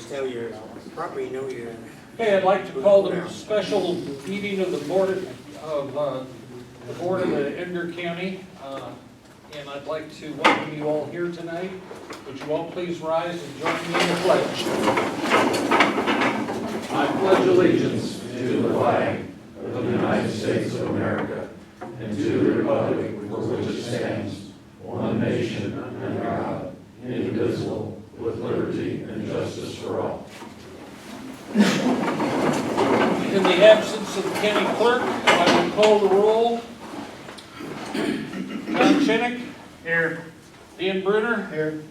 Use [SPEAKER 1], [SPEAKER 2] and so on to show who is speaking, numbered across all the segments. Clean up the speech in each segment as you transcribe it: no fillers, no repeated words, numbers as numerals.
[SPEAKER 1] just tell your property, you know, your.
[SPEAKER 2] Okay, I'd like to call the special meeting of the Board of the Edgar County. And I'd like to welcome you all here tonight. Would you all please rise and join me in the pledge?
[SPEAKER 3] I pledge allegiance to the flag of the United States of America and to the republic for which it stands, one nation under God, indivisible, with liberty and justice for all.
[SPEAKER 2] In the absence of the county clerk, I will call the roll. John Chenick. Here. Dan Brunner. Here.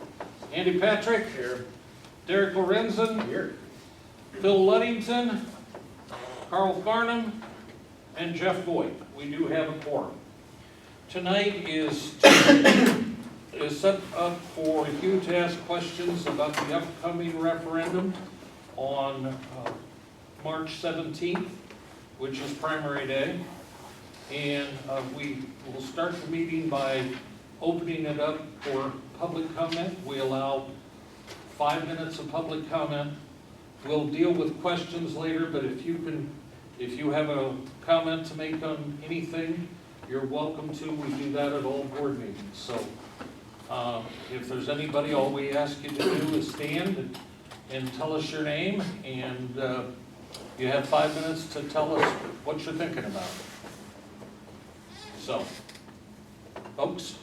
[SPEAKER 2] Andy Patrick. Here. Derek Lorenzen. Here. Phil Luddington. Carl Farnham. And Jeff Voigt. We do have a quorum. Tonight is set up for you to ask questions about the upcoming referendum on March 17th, which is primary day. And we will start the meeting by opening it up for public comment. We allow 5 minutes of public comment. We'll deal with questions later, but if you have a comment to make on anything, you're welcome to. We do that at all board meetings. So if there's anybody, all we ask you to do is stand and tell us your name, and you have 5 minutes to tell us what you're thinking about. So, folks?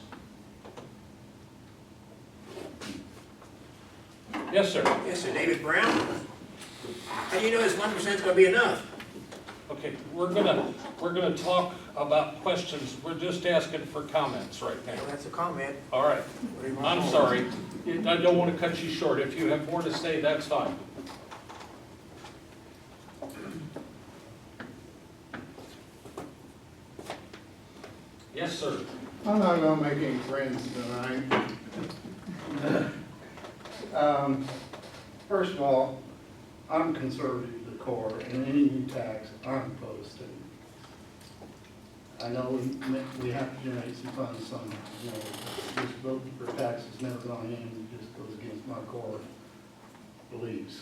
[SPEAKER 2] Yes, sir.
[SPEAKER 1] Yes, sir, David Brown. How do you know this 1% is gonna be enough?
[SPEAKER 2] Okay, we're gonna talk about questions. We're just asking for comments right now.
[SPEAKER 1] Well, that's a comment.
[SPEAKER 2] All right. I'm sorry. I don't want to cut you short. If you have more to say, that's fine. Yes, sir.
[SPEAKER 4] I'm not gonna make any friends tonight. First of all, I'm conservative to the core, and any new tax, I'm opposed to. I know we have to generate some funds somehow, you know, just voting for taxes never gonna end, it just goes against my core beliefs.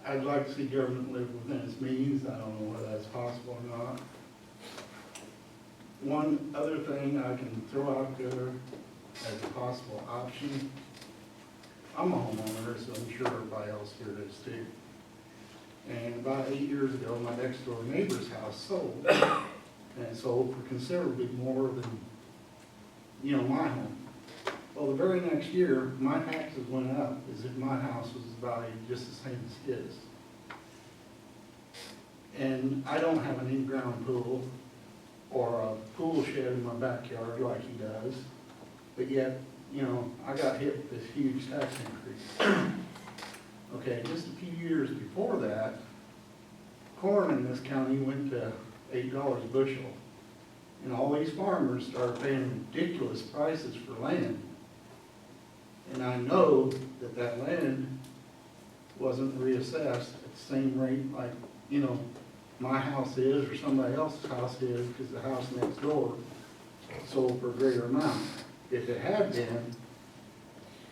[SPEAKER 4] I'd like to see government live within its means. I don't know whether that's possible or not. One other thing I can throw out there as a possible option, I'm a homeowner, so I'm sure everybody else here is too. And about 8 years ago, my next door neighbor's house sold, and it sold for considerably more than, you know, my home. Well, the very next year, my taxes went up as if my house was valued just the same as his. And I don't have an in-ground pool or a pool shed in my backyard like he does, but yet, you know, I got hit with this huge tax increase. Okay, just a few years before that, corn in this county went to $8 a bushel. And all these farmers started paying ridiculous prices for land. And I know that that land wasn't reassessed at the same rate like, you know, my house is or somebody else's house is, because the house next door sold for a greater amount. If it had been,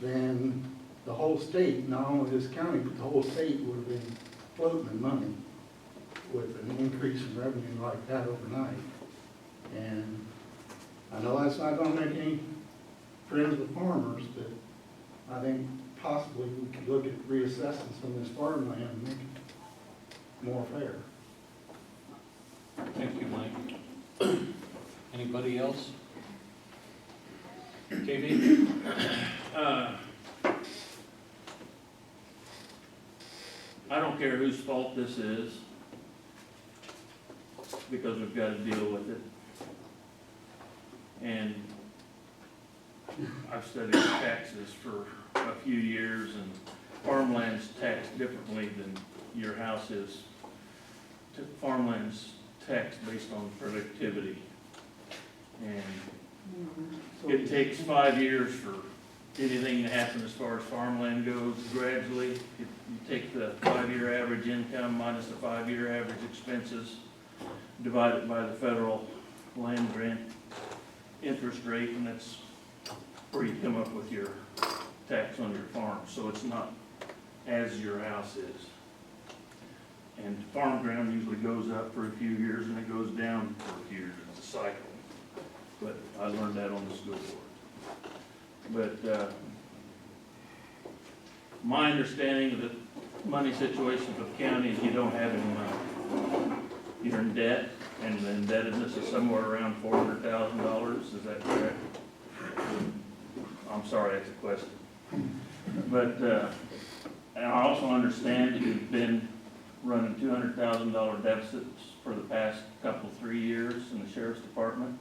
[SPEAKER 4] then the whole state, not only this county, but the whole state would have been floating in money with an increase in revenue like that overnight. And I know that's not gonna make any friends with farmers, but I think possibly we could look at reassessing some of this farmland and make it more fair.
[SPEAKER 2] Thank you, Mike. Anybody else? KB?
[SPEAKER 5] I don't care whose fault this is, because we've got to deal with it. And I've studied taxes for a few years, and farmland's taxed differently than your house is. Farmland's taxed based on productivity. And it takes 5 years for anything to happen as far as farmland goes gradually. You take the 5-year average income minus the 5-year average expenses, divide it by the federal land grant interest rate, and that's where you come up with your tax on your farm, so it's not as your house is. And farm ground usually goes up for a few years and it goes down for a few years, it's a cycle. But I learned that on the school board. But, my understanding of the money situation for the county is you don't have any money. You're in debt, and the indebtedness is somewhere around $400,000, is that correct? I'm sorry, that's a question. But, and I also understand that you've been running $200,000 deficits for the past couple, 3 years in the sheriff's department.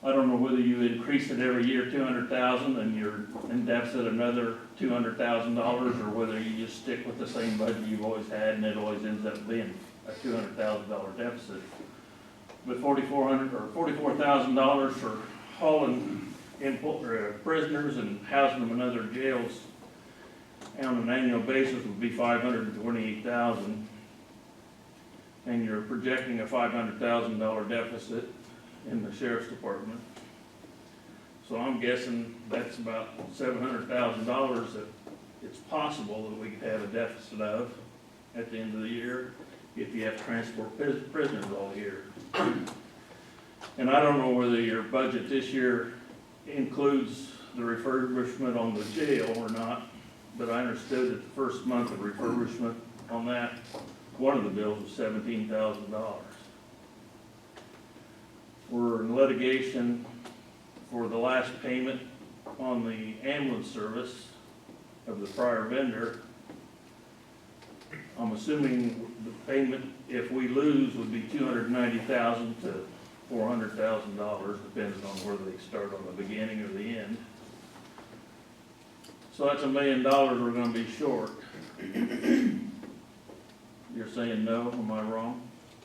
[SPEAKER 5] I don't know whether you increase it every year, 200,000, and you're in deficit another $200,000, or whether you just stick with the same budget you've always had, and it always ends up being a $200,000 deficit. But $44,000 for hauling prisoners and housing them in other jails on an annual basis would be $528,000, and you're projecting a $500,000 deficit in the sheriff's department. So I'm guessing that's about $700,000 that it's possible that we could have a deficit of at the end of the year if you have to transport prisoners all year. And I don't know whether your budget this year includes the refurbishment on the jail or not, but I understood that the first month of refurbishment on that, one of the bills was $17,000. We're in litigation for the last payment on the ambulance service of the prior vendor. I'm assuming the payment, if we lose, would be $290,000 to $400,000, depending on whether they start on the beginning or the end. So that's $1 million we're gonna be short. You're saying no, am I wrong?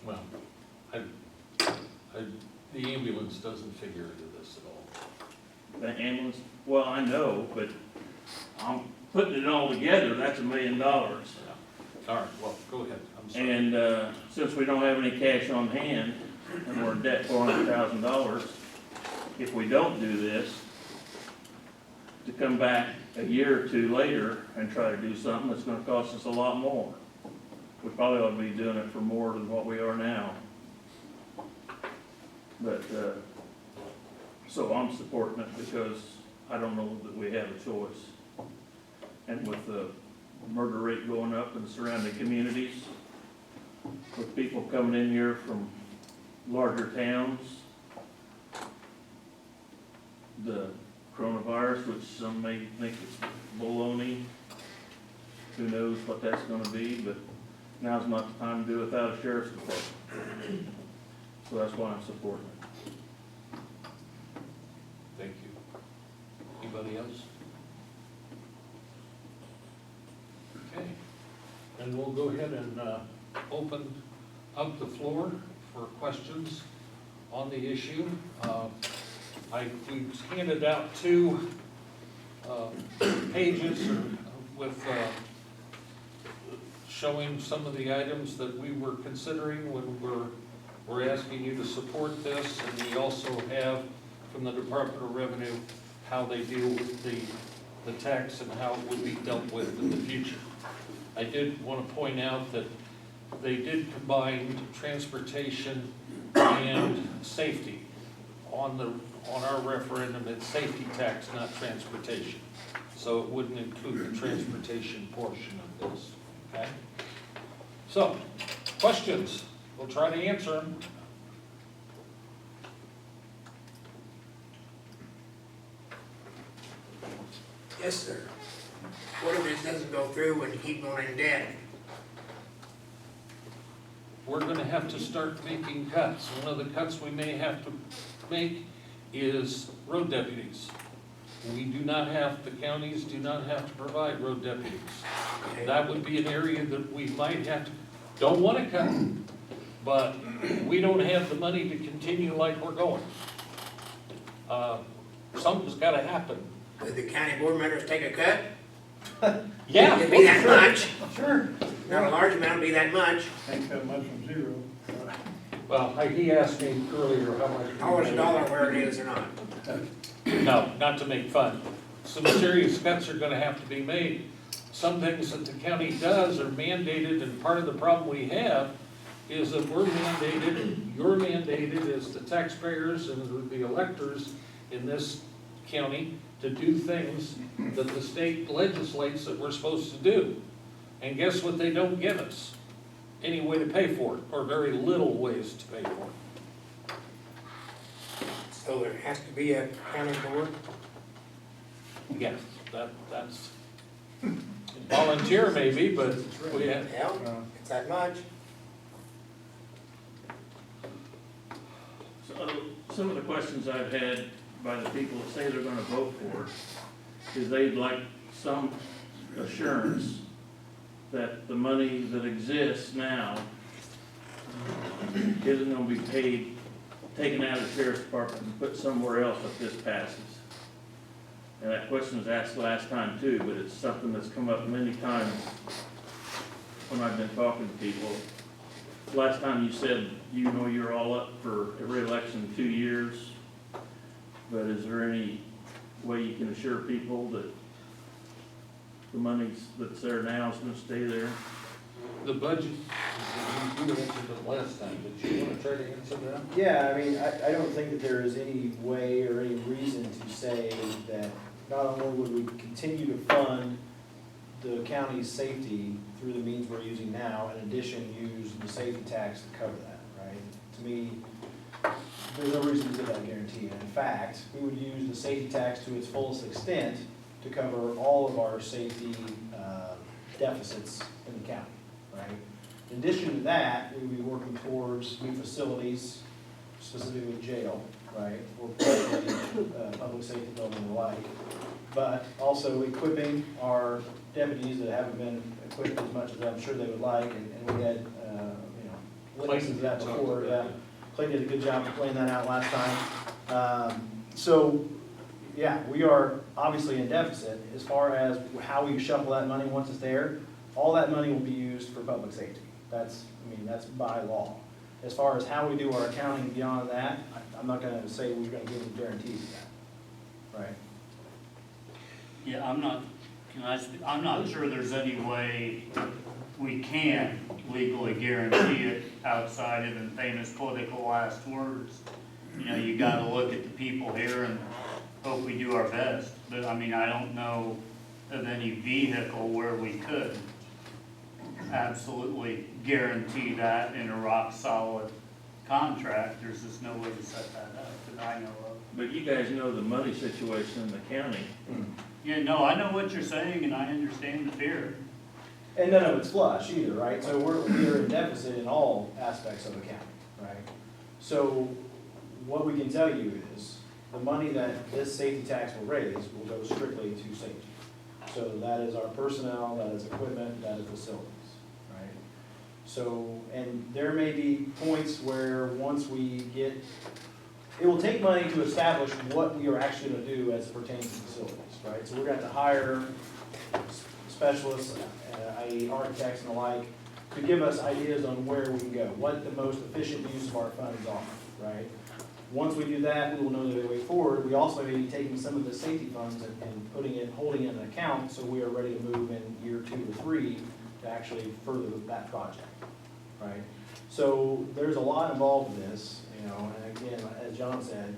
[SPEAKER 2] Well, the ambulance doesn't figure into this at all.
[SPEAKER 5] The ambulance, well, I know, but I'm putting it all together, that's $1 million.
[SPEAKER 2] All right, well, go ahead, I'm sorry.
[SPEAKER 5] And, since we don't have any cash on hand, and we're in debt $400,000, if we don't do this, to come back a year or two later and try to do something that's gonna cost us a lot more. We probably ought to be doing it for more than what we are now. But, so I'm supporting it because I don't know that we have a choice. And with the murder rate going up in the surrounding communities, with people coming in here from larger towns, the coronavirus, which some may think is baloney, who knows what that's gonna be, but now's not the time to do it without a sheriff's department. So that's why I'm supporting it.
[SPEAKER 2] Thank you. Anybody else? Okay, and we'll go ahead and open up the floor for questions on the issue. We've handed out 2 pages with showing some of the items that we were considering when we're asking you to support this, and we also have from the Department of Revenue how they deal with the tax and how it would be dealt with in the future. I did want to point out that they did combine transportation and safety. On our referendum, it's safety tax, not transportation. So it wouldn't include the transportation portion of this, okay? So, questions? We'll try to answer them.
[SPEAKER 1] Yes, sir. What if this doesn't go through and you keep going in debt?
[SPEAKER 2] We're gonna have to start making cuts. One of the cuts we may have to make is road deputies. The counties do not have to provide road deputies.
[SPEAKER 1] Okay.
[SPEAKER 2] That would be an area that we might have to, don't wanna cut, but we don't have the money to continue like we're going. Something's gotta happen.
[SPEAKER 1] Could the county board members take a cut?
[SPEAKER 2] Yeah.
[SPEAKER 1] It'd be that much.
[SPEAKER 4] Sure.
[SPEAKER 1] Not a large amount, it'd be that much.
[SPEAKER 4] Ain't that much from zero.
[SPEAKER 2] Well, he asked me earlier how much.
[SPEAKER 1] Always a dollar where it is or not.
[SPEAKER 2] No, not to make fun. some serious cuts are gonna have to be made. Some things that the county does are mandated, and part of the problem we have is that we're mandated, you're mandated as the taxpayers and the electors in this county to do things that the state legislates that we're supposed to do. And guess what they don't give us? Any way to pay for it, or very little ways to pay for it.
[SPEAKER 1] So there has to be a county board?
[SPEAKER 2] Yes, that's volunteer maybe, but we have,
[SPEAKER 1] Yeah, it's that much.
[SPEAKER 5] So, some of the questions I've had by the people that say they're gonna vote for it, is they'd like some assurance that the money that exists now isn't gonna be paid, taken out of the sheriff's department and put somewhere else if this passes. And that question was asked last time too, but it's something that's come up many times when I've been talking to people. Last time you said, you know, you're all up for a reelection in 2 years, but is there any way you can assure people that the money that's there now is gonna stay there?
[SPEAKER 2] the budget, you answered it last time, did you wanna try to answer that?
[SPEAKER 6] Yeah, I mean, I don't think that there is any way or any reason to say that not only would we continue to fund the county's safety through the means we're using now, in addition, use the safety tax to cover that, right? To me, there's no reason to give that guarantee. And in fact, we would use the safety tax to its fullest extent to cover all of our safety deficits in the county, right? In addition to that, we would be working towards new facilities, specifically jail, right? Or public safety building and the like. But also equipping our deputies that haven't been equipped as much as I'm sure they would like, and we had, witnesses of that before, yeah. Clay did a good job of laying that out last time. So, yeah, we are obviously in deficit as far as how we shuffle that money once it's there. All that money will be used for public safety. That's by law. As far as how we do our accounting beyond that, I'm not gonna say we're gonna give them guarantees of that, right?
[SPEAKER 7] Yeah, I'm not sure there's any way we can legally guarantee it outside of the famous political last words. You know, you gotta look at the people here and hope we do our best. But I mean, I don't know of any vehicle where we could absolutely guarantee that in a rock solid contract. There's just no way to set that up that I know of.
[SPEAKER 5] But you guys know the money situation in the county.
[SPEAKER 7] Yeah, no, I know what you're saying and I understand the fear.
[SPEAKER 6] And none of it's flush either, right? So we are in deficit in all aspects of the county, right? So what we can tell you is the money that this safety tax will raise will go strictly to safety. So that is our personnel, that is equipment, that is facilities, right? So, and there may be points where once we get, it will take money to establish what we are actually gonna do as it pertains to facilities, right? So we're gonna have to hire specialists, i.e. architects and the like, to give us ideas on where we can go, what the most efficient use of our funds are, right? Once we do that, we will know the way forward. We also may be taking some of the safety funds and holding it in an account, so we are ready to move in year 2 or 3 to actually further that project, right? So there's a lot involved in this, and again, as John said,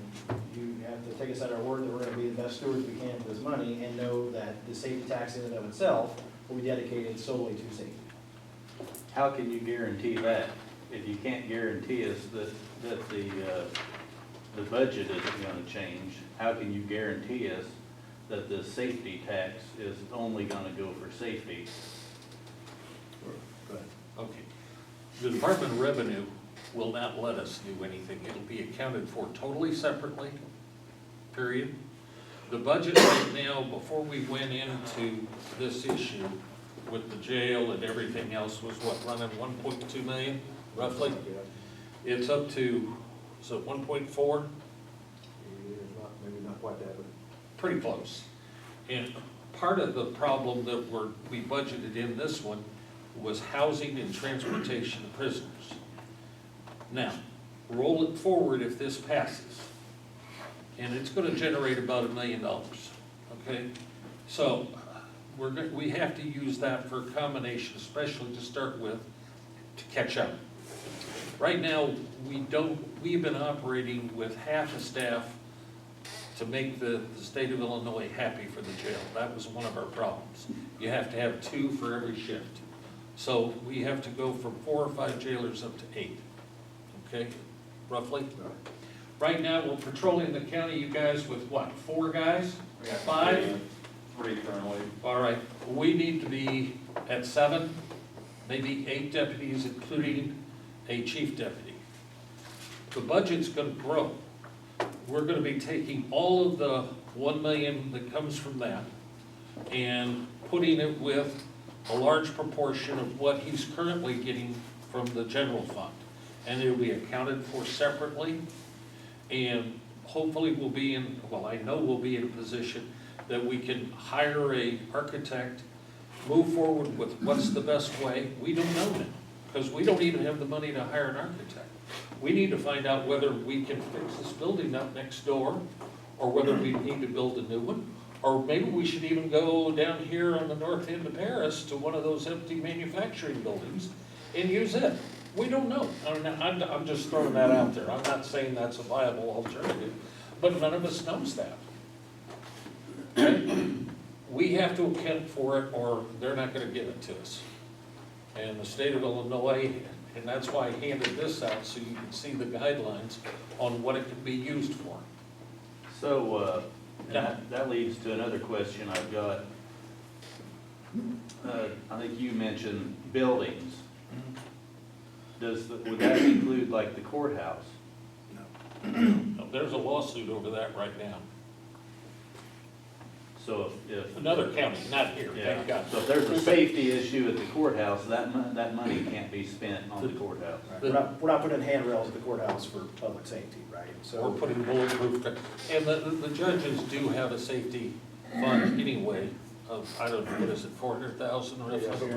[SPEAKER 6] you have to take us at our word that we're gonna be the best stewards we can for this money and know that the safety tax in and of itself will be dedicated solely to safety.
[SPEAKER 8] How can you guarantee that? If you can't guarantee us that the budget isn't gonna change, how can you guarantee us that the safety tax is only gonna go for safety?
[SPEAKER 2] Okay. The Department of Revenue will not let us do anything. It'll be accounted for totally separately, period. The budget right now, before we went into this issue with the jail and everything else, was what, running 1.2 million, roughly? It's up to, so 1.4?
[SPEAKER 6] Maybe not quite that, but.
[SPEAKER 2] Pretty close. And part of the problem that we budgeted in this one was housing and transportation of prisoners. Now, roll it forward if this passes, and it's gonna generate about $1 million, okay? So, we have to use that for a combination, especially to start with, to catch up. Right now, we've been operating with half the staff to make the state of Illinois happy for the jail. That was one of our problems. You have to have 2 for every shift. So we have to go from 4 or 5 jailers up to 8, okay, roughly? Right now, we're patrolling the county, you guys, with what, 4 guys? 5?
[SPEAKER 8] 3 currently.
[SPEAKER 2] All right, we need to be at 7, maybe 8 deputies, including a chief deputy. The budget's gonna grow. We're gonna be taking all of the 1 million that comes from that and putting it with a large proportion of what he's currently getting from the general fund. And it'll be accounted for separately, and hopefully we'll be in, well, I know we'll be in a position that we can hire a architect, move forward with what's the best way. We don't know that, because we don't even have the money to hire an architect. We need to find out whether we can fix this building up next door, or whether we need to build a new one, or maybe we should even go down here on the north end of Paris to one of those empty manufacturing buildings and use it. We don't know. I'm just throwing that out there. I'm not saying that's a viable alternative, but none of us knows that. Okay? We have to account for it, or they're not gonna give it to us. And the state of Illinois, and that's why I handed this out, so you can see the guidelines on what it can be used for.
[SPEAKER 8] So, that leads to another question I've got. I think you mentioned buildings. Would that include like the courthouse?
[SPEAKER 2] No, there's a lawsuit over that right now.
[SPEAKER 8] So if.
[SPEAKER 2] Another county, not here,
[SPEAKER 8] Yeah,
[SPEAKER 2] thank God.
[SPEAKER 8] so if there's a safety issue at the courthouse, that money can't be spent on the courthouse.
[SPEAKER 6] We're not putting handrails at the courthouse for public safety, right?
[SPEAKER 2] We're putting bulletproof, and the judges do have a safety fund anyway of, I don't know, what is it, 400,000 or something?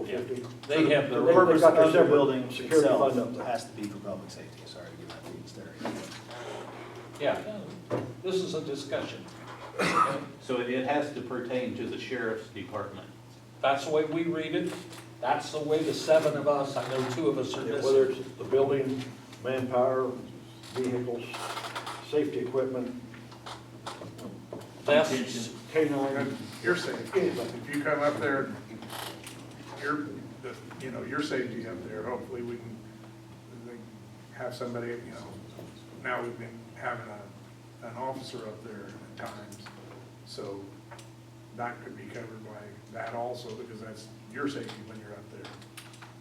[SPEAKER 2] Yeah. They have
[SPEAKER 6] The
[SPEAKER 2] their,
[SPEAKER 6] purpose
[SPEAKER 9] got their
[SPEAKER 6] of the
[SPEAKER 9] separate
[SPEAKER 6] building
[SPEAKER 9] security
[SPEAKER 6] itself
[SPEAKER 9] fund up there.
[SPEAKER 6] has to be for public safety, sorry to give that to you,
[SPEAKER 2] yeah, this is a discussion.
[SPEAKER 8] So it has to pertain to the sheriff's department.
[SPEAKER 2] That's the way we read it, that's the way the 7 of us, I know 2 of us are
[SPEAKER 9] Whether
[SPEAKER 2] missing.
[SPEAKER 9] it's the building, manpower, vehicles, safety equipment,
[SPEAKER 2] That's,
[SPEAKER 9] K-9,
[SPEAKER 10] Your safety, if you come up there, your safety up there, hopefully we can have somebody, now we've been having an officer up there at times, so that could be covered by that also, because that's your safety when you're up there.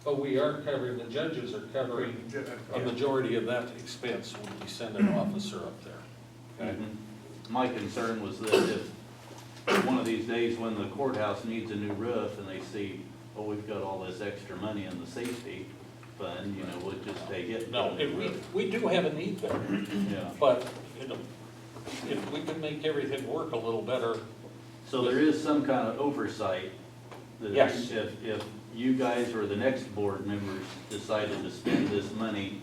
[SPEAKER 2] but we are covering, the judges are covering a majority of that expense when we send an officer up there. Okay?
[SPEAKER 8] My concern was that if one of these days when the courthouse needs a new roof and they see, oh, we've got all this extra money in the safety fund, we'll just take it.
[SPEAKER 2] No, we do have a need there,
[SPEAKER 8] Yeah.
[SPEAKER 2] but, if we can make everything work a little better,
[SPEAKER 8] So there is some kind of oversight that
[SPEAKER 2] Yes.
[SPEAKER 8] if you guys or the next board members decided to spend this money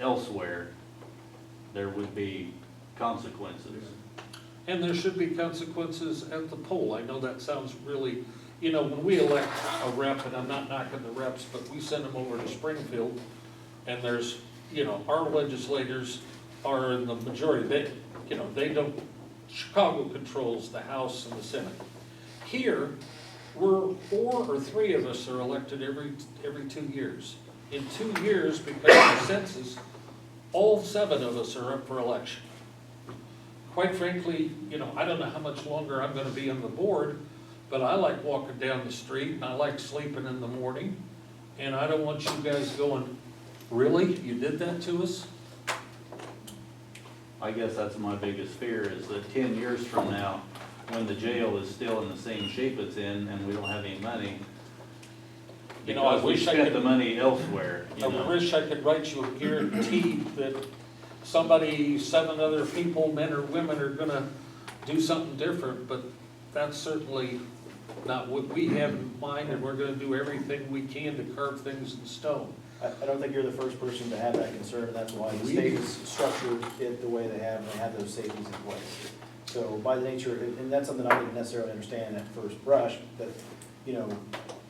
[SPEAKER 8] elsewhere, there would be consequences.
[SPEAKER 2] and there should be consequences at the poll. I know that sounds really, when we elect a rep, and I'm not knocking the reps, but we send them over to Springfield, and there's, our legislators are in the majority, they don't, Chicago controls the House and the Senate. Here, we're 4 or 3 of us are elected every 2 years. In 2 years, because of the census, all 7 of us are up for election. Quite frankly, I don't know how much longer I'm gonna be on the board, but I like walking down the street, and I like sleeping in the morning, and I don't want you guys going, really? You did that to us?
[SPEAKER 8] I guess that's my biggest fear, is that 10 years from now, when the jail is still in the same shape it's in and we don't have any money,
[SPEAKER 2] I
[SPEAKER 8] because we
[SPEAKER 2] wish I
[SPEAKER 8] spent
[SPEAKER 2] could.
[SPEAKER 8] the money elsewhere,
[SPEAKER 2] I wish I could write you a guarantee that 7 other people, men or women, are gonna do something different, but that's certainly not what we have in mind, and we're gonna do everything we can to carve things in stone.
[SPEAKER 6] I don't think you're the first person to have that concern, and that's why the state has structured it the way they have, and they have those safeties in place. So by the nature, and that's something I didn't necessarily understand at first brush, that, you know,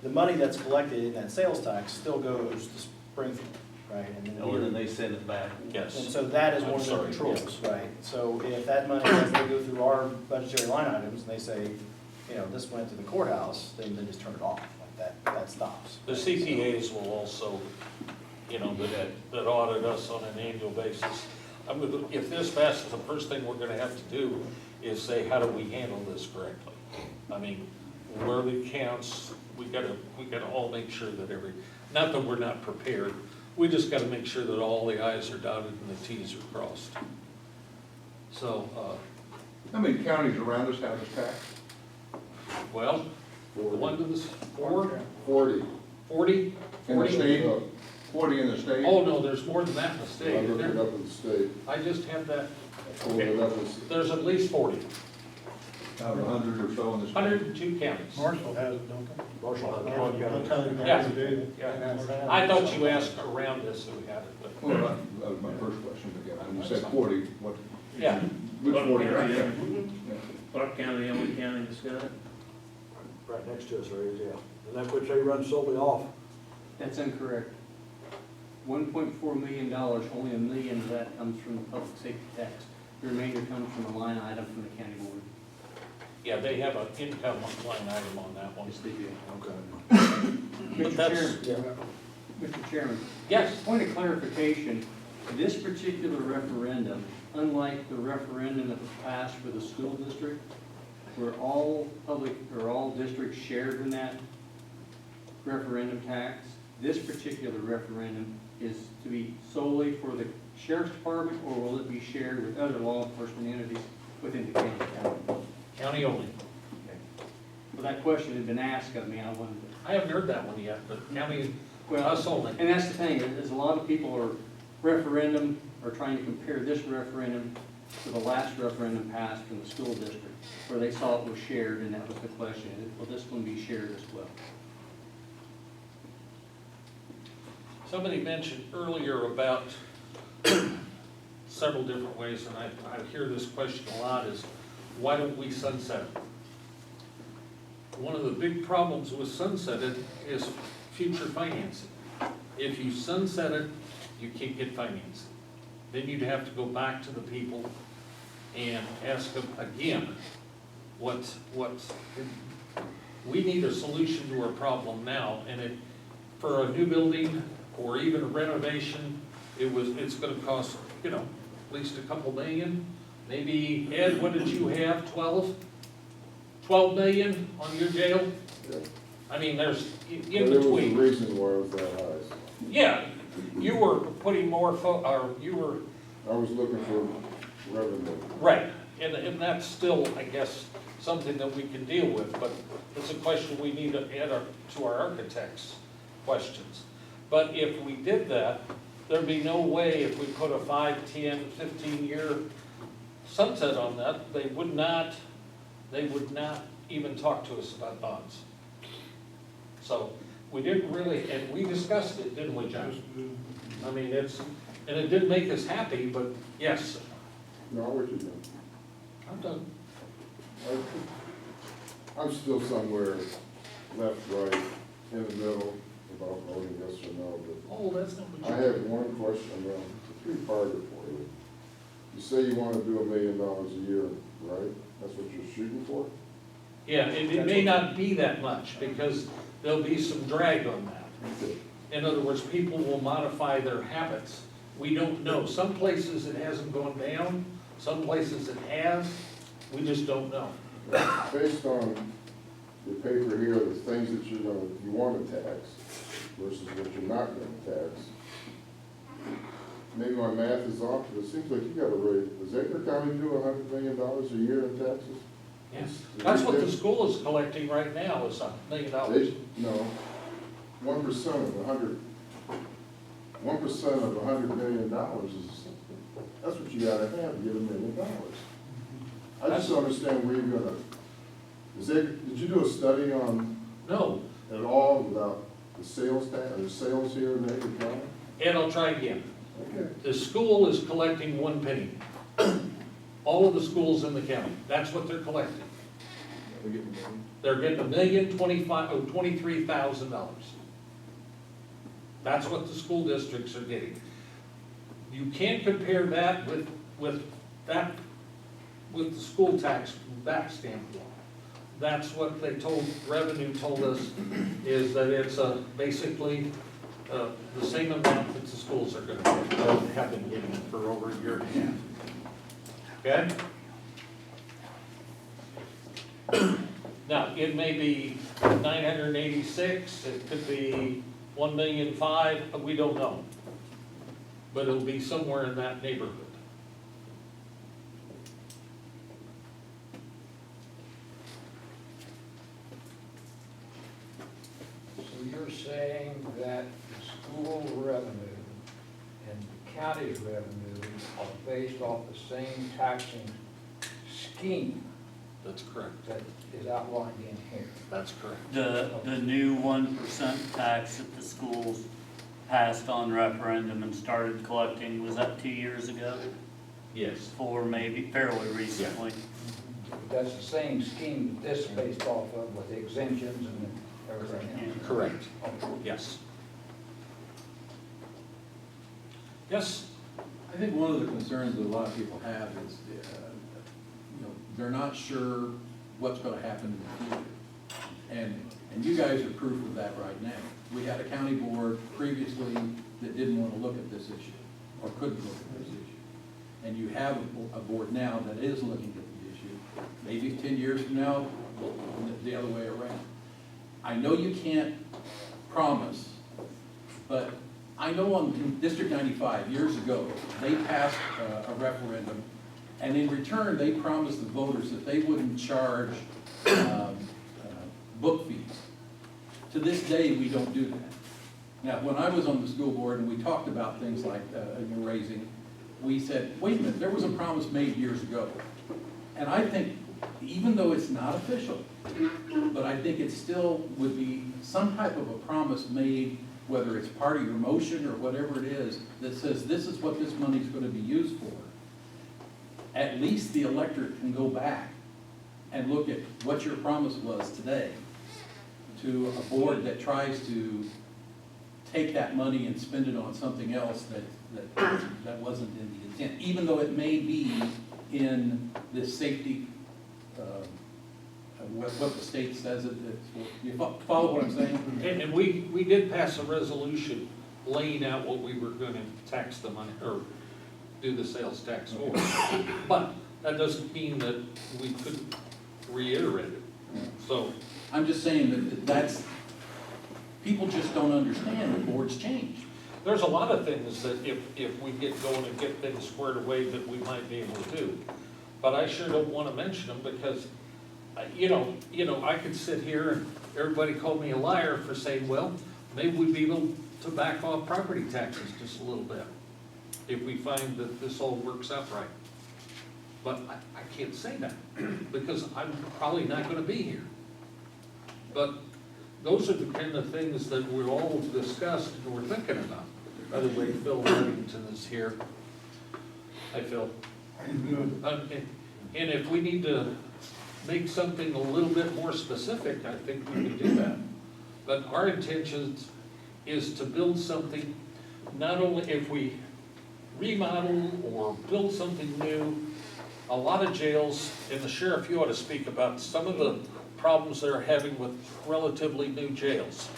[SPEAKER 6] the money that's collected in that sales tax still goes to Springfield, right? And then
[SPEAKER 8] Or then they send it back.
[SPEAKER 6] and so that is one of the
[SPEAKER 2] I'm sorry,
[SPEAKER 6] controls, right? So if that money, as they go through our budgetary line items, and they say, you know, this went to the courthouse, then they just turn it off, like that stops.
[SPEAKER 2] The CPAs will also, you know, that audit us on an annual basis. If this passes, the first thing we're gonna have to do is say, how do we handle this correctly? I mean, where are the accounts, we gotta all make sure that not that we're not prepared, we just gotta make sure that all the i's are dotted and the t's are crossed. So,
[SPEAKER 3] How many counties around us have this tax?
[SPEAKER 2] well, the one to the, 40?
[SPEAKER 3] 40.
[SPEAKER 2] 40?
[SPEAKER 3] In the state? 40 in the state?
[SPEAKER 2] Oh, no, there's more than that in the state.
[SPEAKER 3] I looked it up in the state.
[SPEAKER 2] I just have that,
[SPEAKER 3] I told you that was
[SPEAKER 2] there's at least 40,
[SPEAKER 3] about 100 or so in the state.
[SPEAKER 2] 102 counties.
[SPEAKER 4] Marshall has it, don't they?
[SPEAKER 9] Marshall has
[SPEAKER 2] Yeah.
[SPEAKER 4] Yeah.
[SPEAKER 2] I thought you asked around this who had it, but,
[SPEAKER 3] Well, that was my first question again. When you said 40, what?
[SPEAKER 2] yeah.
[SPEAKER 3] Which 40 are
[SPEAKER 5] Yeah.
[SPEAKER 3] there?
[SPEAKER 5] Clark County, the only county that's got it.
[SPEAKER 9] Right next to us, there is, yeah. And that which they run solely off.
[SPEAKER 11] That's incorrect. $1.4 million, only $1 million of that comes from the public safety tax. The remainder comes from a line item from the county board.
[SPEAKER 2] Yeah, they have an income line item on that one.
[SPEAKER 11] Yes, they do.
[SPEAKER 9] Okay.
[SPEAKER 2] But
[SPEAKER 11] Mr.
[SPEAKER 2] that's,
[SPEAKER 11] Chairman, Mr. Chairman,
[SPEAKER 2] yes,
[SPEAKER 11] point of clarification, this particular referendum, unlike the referendum that was passed for the school district, where all public, or all districts shared in that referendum tax, this particular referendum is to be solely for the sheriff's department, or will it be shared with other law enforcement entities within the county?
[SPEAKER 2] county only.
[SPEAKER 11] Well, that question had been asked of me, I wanted to.
[SPEAKER 2] I haven't heard that one yet, but county, us only.
[SPEAKER 11] And that's the thing, is a lot of people are referendum, are trying to compare this referendum to the last referendum passed in the school district, where they saw it was shared, and that was the question, will this one be shared as well?
[SPEAKER 2] Somebody mentioned earlier about several different ways, and I hear this question a lot, is why don't we sunset it? One of the big problems with sunsetting is future financing. If you sunset it, you can't get financing. Then you'd have to go back to the people and ask them again, we need a solution to our problem now, and for a new building or even a renovation, it's gonna cost, at least a couple million. Maybe, Ed, what did you have, 12 million on your jail?
[SPEAKER 3] Yeah.
[SPEAKER 2] I mean, there's, in
[SPEAKER 3] But there was a
[SPEAKER 2] between.
[SPEAKER 3] reason why it was that high.
[SPEAKER 2] Yeah, you were putting more, you were,
[SPEAKER 3] I was looking for revenue.
[SPEAKER 2] right, and that's still, I guess, something that we can deal with, but it's a question we need to add to our architects' questions. But if we did that, there'd be no way if we put a 5, 10, 15-year sunset on that, they would not even talk to us about bonds. So, we didn't really, and we discussed it, didn't we, John? I mean, and it didn't make us happy, but yes,
[SPEAKER 3] No, what you doing?
[SPEAKER 2] I'm done.
[SPEAKER 3] I'm still somewhere left, right, in the middle about voting yes or no, but
[SPEAKER 2] Oh, that's not what
[SPEAKER 3] I
[SPEAKER 2] you.
[SPEAKER 3] have one question, well, it's a three-parter for you. You say you want to do $1 million a year, right? That's what you're shooting for?
[SPEAKER 2] Yeah, it may not be that much, because there'll be some drag on that. In other words, people will modify their habits. We don't know. Some places it hasn't gone down, some places it has, we just don't know.
[SPEAKER 3] Based on your paper here, the things that you want to tax versus what you're not going to tax, maybe my math is off, but it seems like you got to raise, does Edgar County do $100 million a year in taxes?
[SPEAKER 2] Yes, that's what the school is collecting right now, is $1 million.
[SPEAKER 3] No, 1% of 1% of $100 million is, that's what you gotta have to get $1 million. I just don't understand where you're gonna, did you do a study on,
[SPEAKER 2] No,
[SPEAKER 3] at all, without the sales tax, or the sales here in Edgar County?
[SPEAKER 2] and I'll try again.
[SPEAKER 3] Okay.
[SPEAKER 2] The school is collecting 1 penny. All of the schools in the county, that's what they're collecting. They're getting $1,023,000. That's what the school districts are getting. You can't compare that with the school tax from that standpoint. That's what they revenue told us, is that it's basically the same amount that the schools are gonna have been getting for over a year and a half. Okay? Now, it may be 986, it could be 1,000,005, we don't know. But it'll be somewhere in that neighborhood.
[SPEAKER 12] So you're saying that the school revenue and the county's revenue are based off the same taxing scheme
[SPEAKER 2] That's correct.
[SPEAKER 12] that is outlined in here?
[SPEAKER 2] That's correct.
[SPEAKER 7] The new 1% tax that the schools passed on referendum and started collecting, was that 2 years ago?
[SPEAKER 2] Yes.
[SPEAKER 7] Or maybe fairly recently?
[SPEAKER 12] That's the same scheme that this is based off of with the exemptions and everything else?
[SPEAKER 2] Correct. Yes. Yes?
[SPEAKER 3] I think one of the concerns that a lot of people have is, they're not sure what's gonna happen in the future. And you guys are proof of that right now. We had a county board previously that didn't wanna look at this issue, or couldn't look at this issue. And you have a board now that is looking at the issue. Maybe 10 years from now, the other way around. I know you can't promise, but I know in District 95, years ago, they passed a referendum, and in return, they promised the voters that they wouldn't charge book fees. To this day, we don't do that. Now, when I was on the school board and we talked about things like raising, we said, wait a minute, there was a promise made years ago. And I think, even though it's not official, but I think it still would be some type of a promise made, whether it's part of your motion or whatever it is, that says this is what this money's gonna be used for. At least the electorate can go back and look at what your promise was today to a board that tries to take that money and spend it on something else that wasn't in the intent, even though it may be in this safety, what the state says it's for. You follow what I'm saying?
[SPEAKER 2] And we did pass a resolution laying out what we were gonna tax the money, or do the sales tax for. But that doesn't mean that we couldn't reiterate it. So,
[SPEAKER 3] I'm just saying that's, people just don't understand the boards change.
[SPEAKER 2] there's a lot of things that if we get going and get things squared away that we might be able to do. But I sure don't wanna mention them because, you know, I could sit here and everybody called me a liar for saying, well, maybe we'd be able to back off property taxes just a little bit if we find that this all works out right. But I can't say that because I'm probably not gonna be here. But those are the kind of things that we're all discussed and we're thinking about. By the way, Phil Reddington is here. Hi, Phil. And if we need to make something a little bit more specific, I think we can do that. But our intention is to build something, not only if we remodel or build something new, a lot of jails, and the sheriff, you ought to speak about some of the problems they're having with relatively new jails.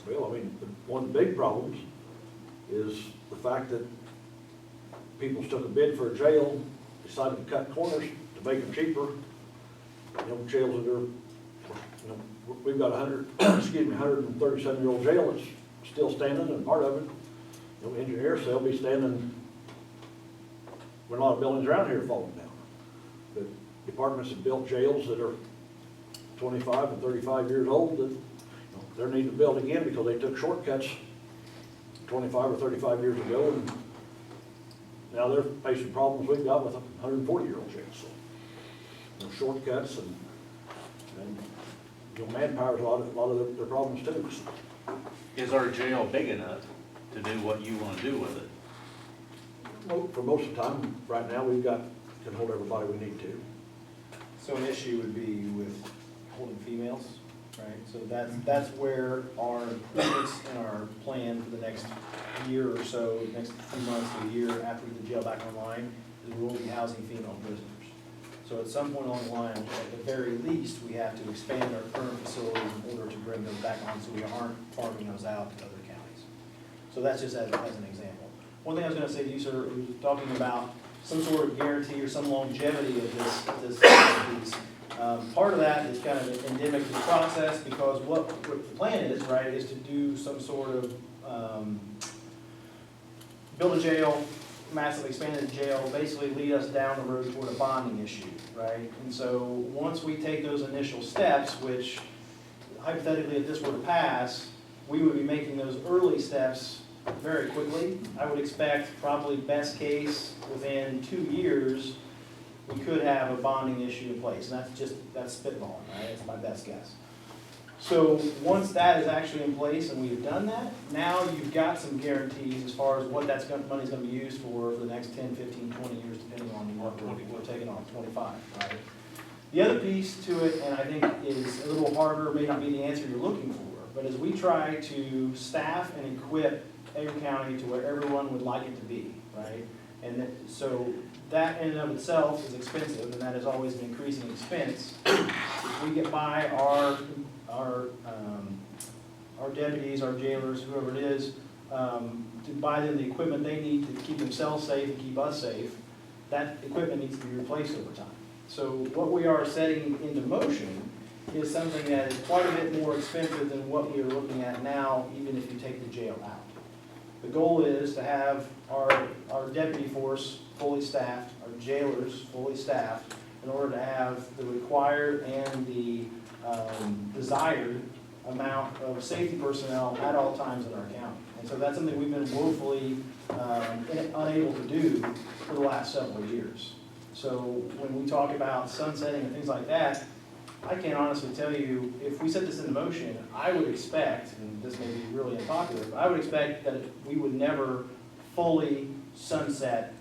[SPEAKER 9] Well, I mean, one of the big problems is the fact that people took a bid for a jail, decided to cut corners to make them cheaper. Jails that are, we've got 137-year-old jail that's still standing, and part of it, engineers say will be standing when a lot of buildings around here are falling down. But departments have built jails that are 25 and 35 years old that they're needing to build again because they took shortcuts 25 or 35 years ago, and now they're facing problems we've got with 140-year-old jails. So, shortcuts and manpower's a lot of their problems too.
[SPEAKER 8] Is our jail big enough to do what you want to do with it?
[SPEAKER 9] For most of the time, right now, we've got can hold everybody we need to.
[SPEAKER 6] So an issue would be with holding females, right? So that's where our improvements in our plan for the next year or so, next few months to a year after we get the jail back online, is we will be housing female prisoners. So at some point along the line, at the very least, we have to expand our current facilities in order to bring those back on, so we aren't farming those out to other counties. So that's just as an example. One thing I was gonna say to you, sir, was talking about some sort of guarantee or some longevity of this piece. Part of that is kind of endemic to the process, because what the plan is, right, is to do some sort of, build a jail, massively expanded jail, basically lead us down the road toward a bonding issue, right? And so, once we take those initial steps, which hypothetically, if this were to pass, we would be making those early steps very quickly. I would expect probably best case, within 2 years, we could have a bonding issue in place. And that's spitballing, right? That's my best guess. So once that is actually in place and we've done that, now you've got some guarantees as far as what money's gonna be used for the next 10, 15, 20 years, depending on what we're taking on, 25, right? The other piece to it, and I think is a little harder, may not be the answer you're looking for, but as we try to staff and equip Edgar County to where everyone would like it to be, right? And so that in and of itself is expensive, and that is always an increasing expense. If we get by our deputies, our jailers, whoever it is, to buy them the equipment they need to keep themselves safe and keep us safe, that equipment needs to be replaced over time. So what we are setting into motion is something that is quite a bit more expensive than what we are looking at now, even if you take the jail out. The goal is to have our deputy force fully staffed, our jailers fully staffed, in order to have the required and the desired amount of safety personnel at all times in our county. And so that's something we've been woefully unable to do for the last several years. So when we talk about sunsetting and things like that, I can't honestly tell you, if we set this into motion, I would expect, and this may be really unpopular, but I would expect that we would never fully sunset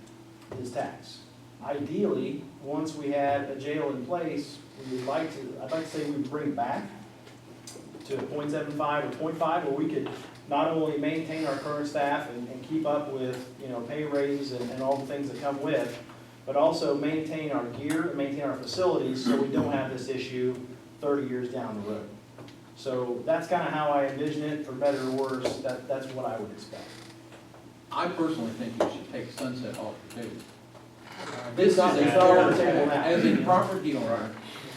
[SPEAKER 6] this tax. Ideally, once we had a jail in place, I'd like to say we would bring it back to 0.75 or 0.5, where we could not only maintain our current staff and keep up with, pay raises and all the things that come with, but also maintain our gear and maintain our facilities so we don't have this issue 30 years down the road. So that's kind of how I envision it, for better or worse, that's what I would expect.
[SPEAKER 3] I personally think you should take sunset off the table.
[SPEAKER 6] It's not on the table now.
[SPEAKER 3] As a property owner,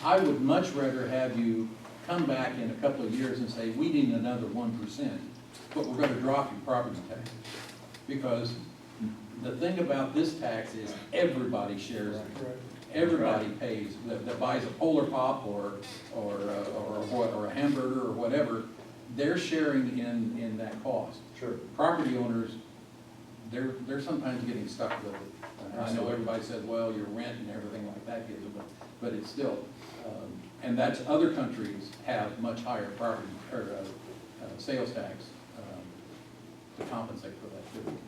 [SPEAKER 3] I would much rather have you come back in a couple of years and say, we need another 1%, but we're gonna drop your property tax. Because the thing about this tax is everybody shares it. Everybody pays, that buys a Polar Pop or a hamburger or whatever, they're sharing in that cost.
[SPEAKER 6] Sure.
[SPEAKER 3] Property owners, they're sometimes getting stuck with it. I know everybody says, well, your rent and everything like that gives it, but it's still, and that's, other countries have much higher property, or sales tax to compensate for that too.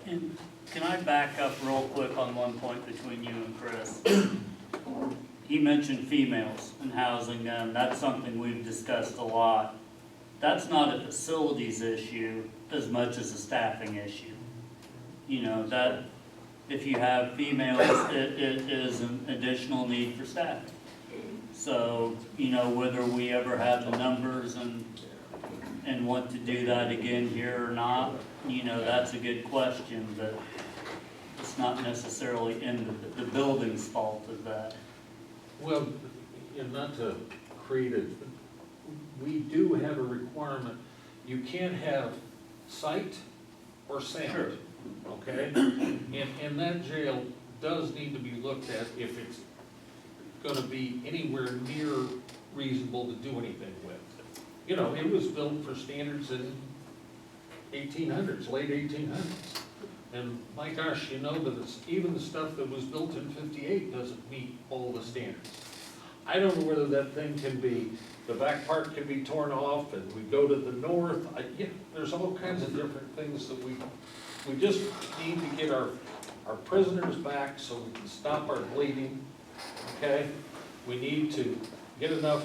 [SPEAKER 7] And can I back up real quick on one point between you and Chris? He mentioned females and housing them. That's something we've discussed a lot. That's not a facilities issue as much as a staffing issue. That if you have females, it is an additional need for staffing. So, whether we ever have the numbers and want to do that again here or not, that's a good question, but it's not necessarily in the building's fault of that.
[SPEAKER 2] Well, and not to create we do have a requirement, you can't have sight or sound.
[SPEAKER 7] Sure.
[SPEAKER 2] Okay? And that jail does need to be looked at if it's gonna be anywhere near reasonable to do anything with. It was built for standards in 1800s, late 1800s. And my gosh, that even the stuff that was built in 58 doesn't meet all the standards. I don't know whether that thing can be, the back part can be torn off and we go to the north. There's all kinds of different things that we we just need to get our prisoners back so we can stop our bleeding, okay? We need to get enough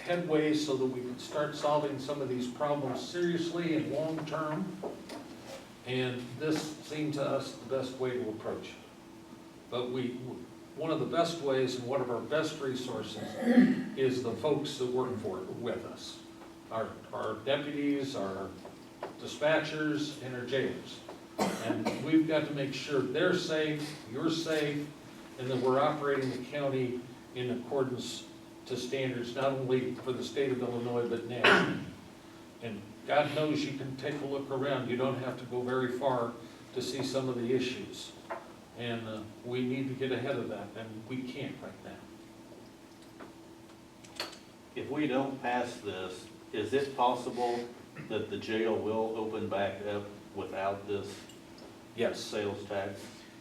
[SPEAKER 2] headway so that we can start solving some of these problems seriously and long-term. And this seemed to us the best way to approach it. But one of the best ways and one of our best resources is the folks that work with us. Our deputies, our dispatchers, and our jailers. And we've got to make sure they're safe, you're safe, and that we're operating the county in accordance to standards, not only for the state of Illinois, but nationally. And God knows you can take a look around. You don't have to go very far to see some of the issues. And we need to get ahead of that, and we can't right now.
[SPEAKER 8] If we don't pass this, is it possible that the jail will open back up without this
[SPEAKER 2] Yes,
[SPEAKER 8] sales tax?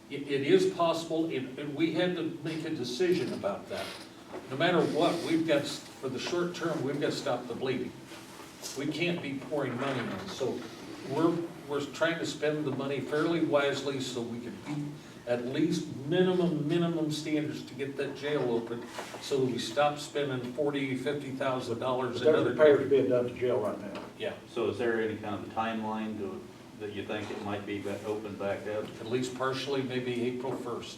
[SPEAKER 2] it is possible, and we had to make a decision about that. No matter what, we've got, for the short term, we've got to stop the bleeding. We can't be pouring money in, so we're trying to spend the money fairly wisely so we can be at least minimum standards to get that jail open, so that we stop spending $40,000, $50,000
[SPEAKER 9] But there's
[SPEAKER 2] another.
[SPEAKER 9] repairs being done to jail right now.
[SPEAKER 2] Yeah,
[SPEAKER 8] So is there any kind of timeline that you think it might be opened back up?
[SPEAKER 2] at least partially, maybe April 1st.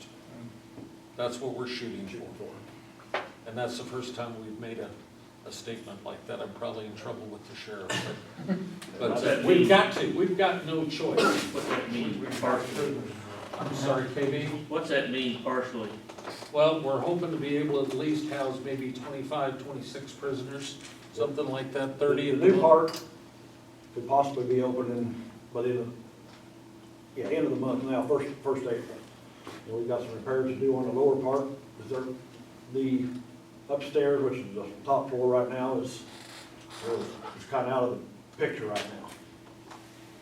[SPEAKER 2] That's what we're shooting for. And that's the first time we've made a statement like that. I'm probably in trouble with the sheriff, but we've got no choice.
[SPEAKER 5] What's that mean partially?
[SPEAKER 2] I'm sorry, KB?
[SPEAKER 5] What's that mean partially?
[SPEAKER 2] Well, we're hoping to be able to at least house maybe 25, 26 prisoners, something like that, 30.
[SPEAKER 9] The new park could possibly be opening by the end of the month now, first April. And we've got some repairs to do on the lower part. The upstairs, which is the top floor right now, is kind of out of the picture right now.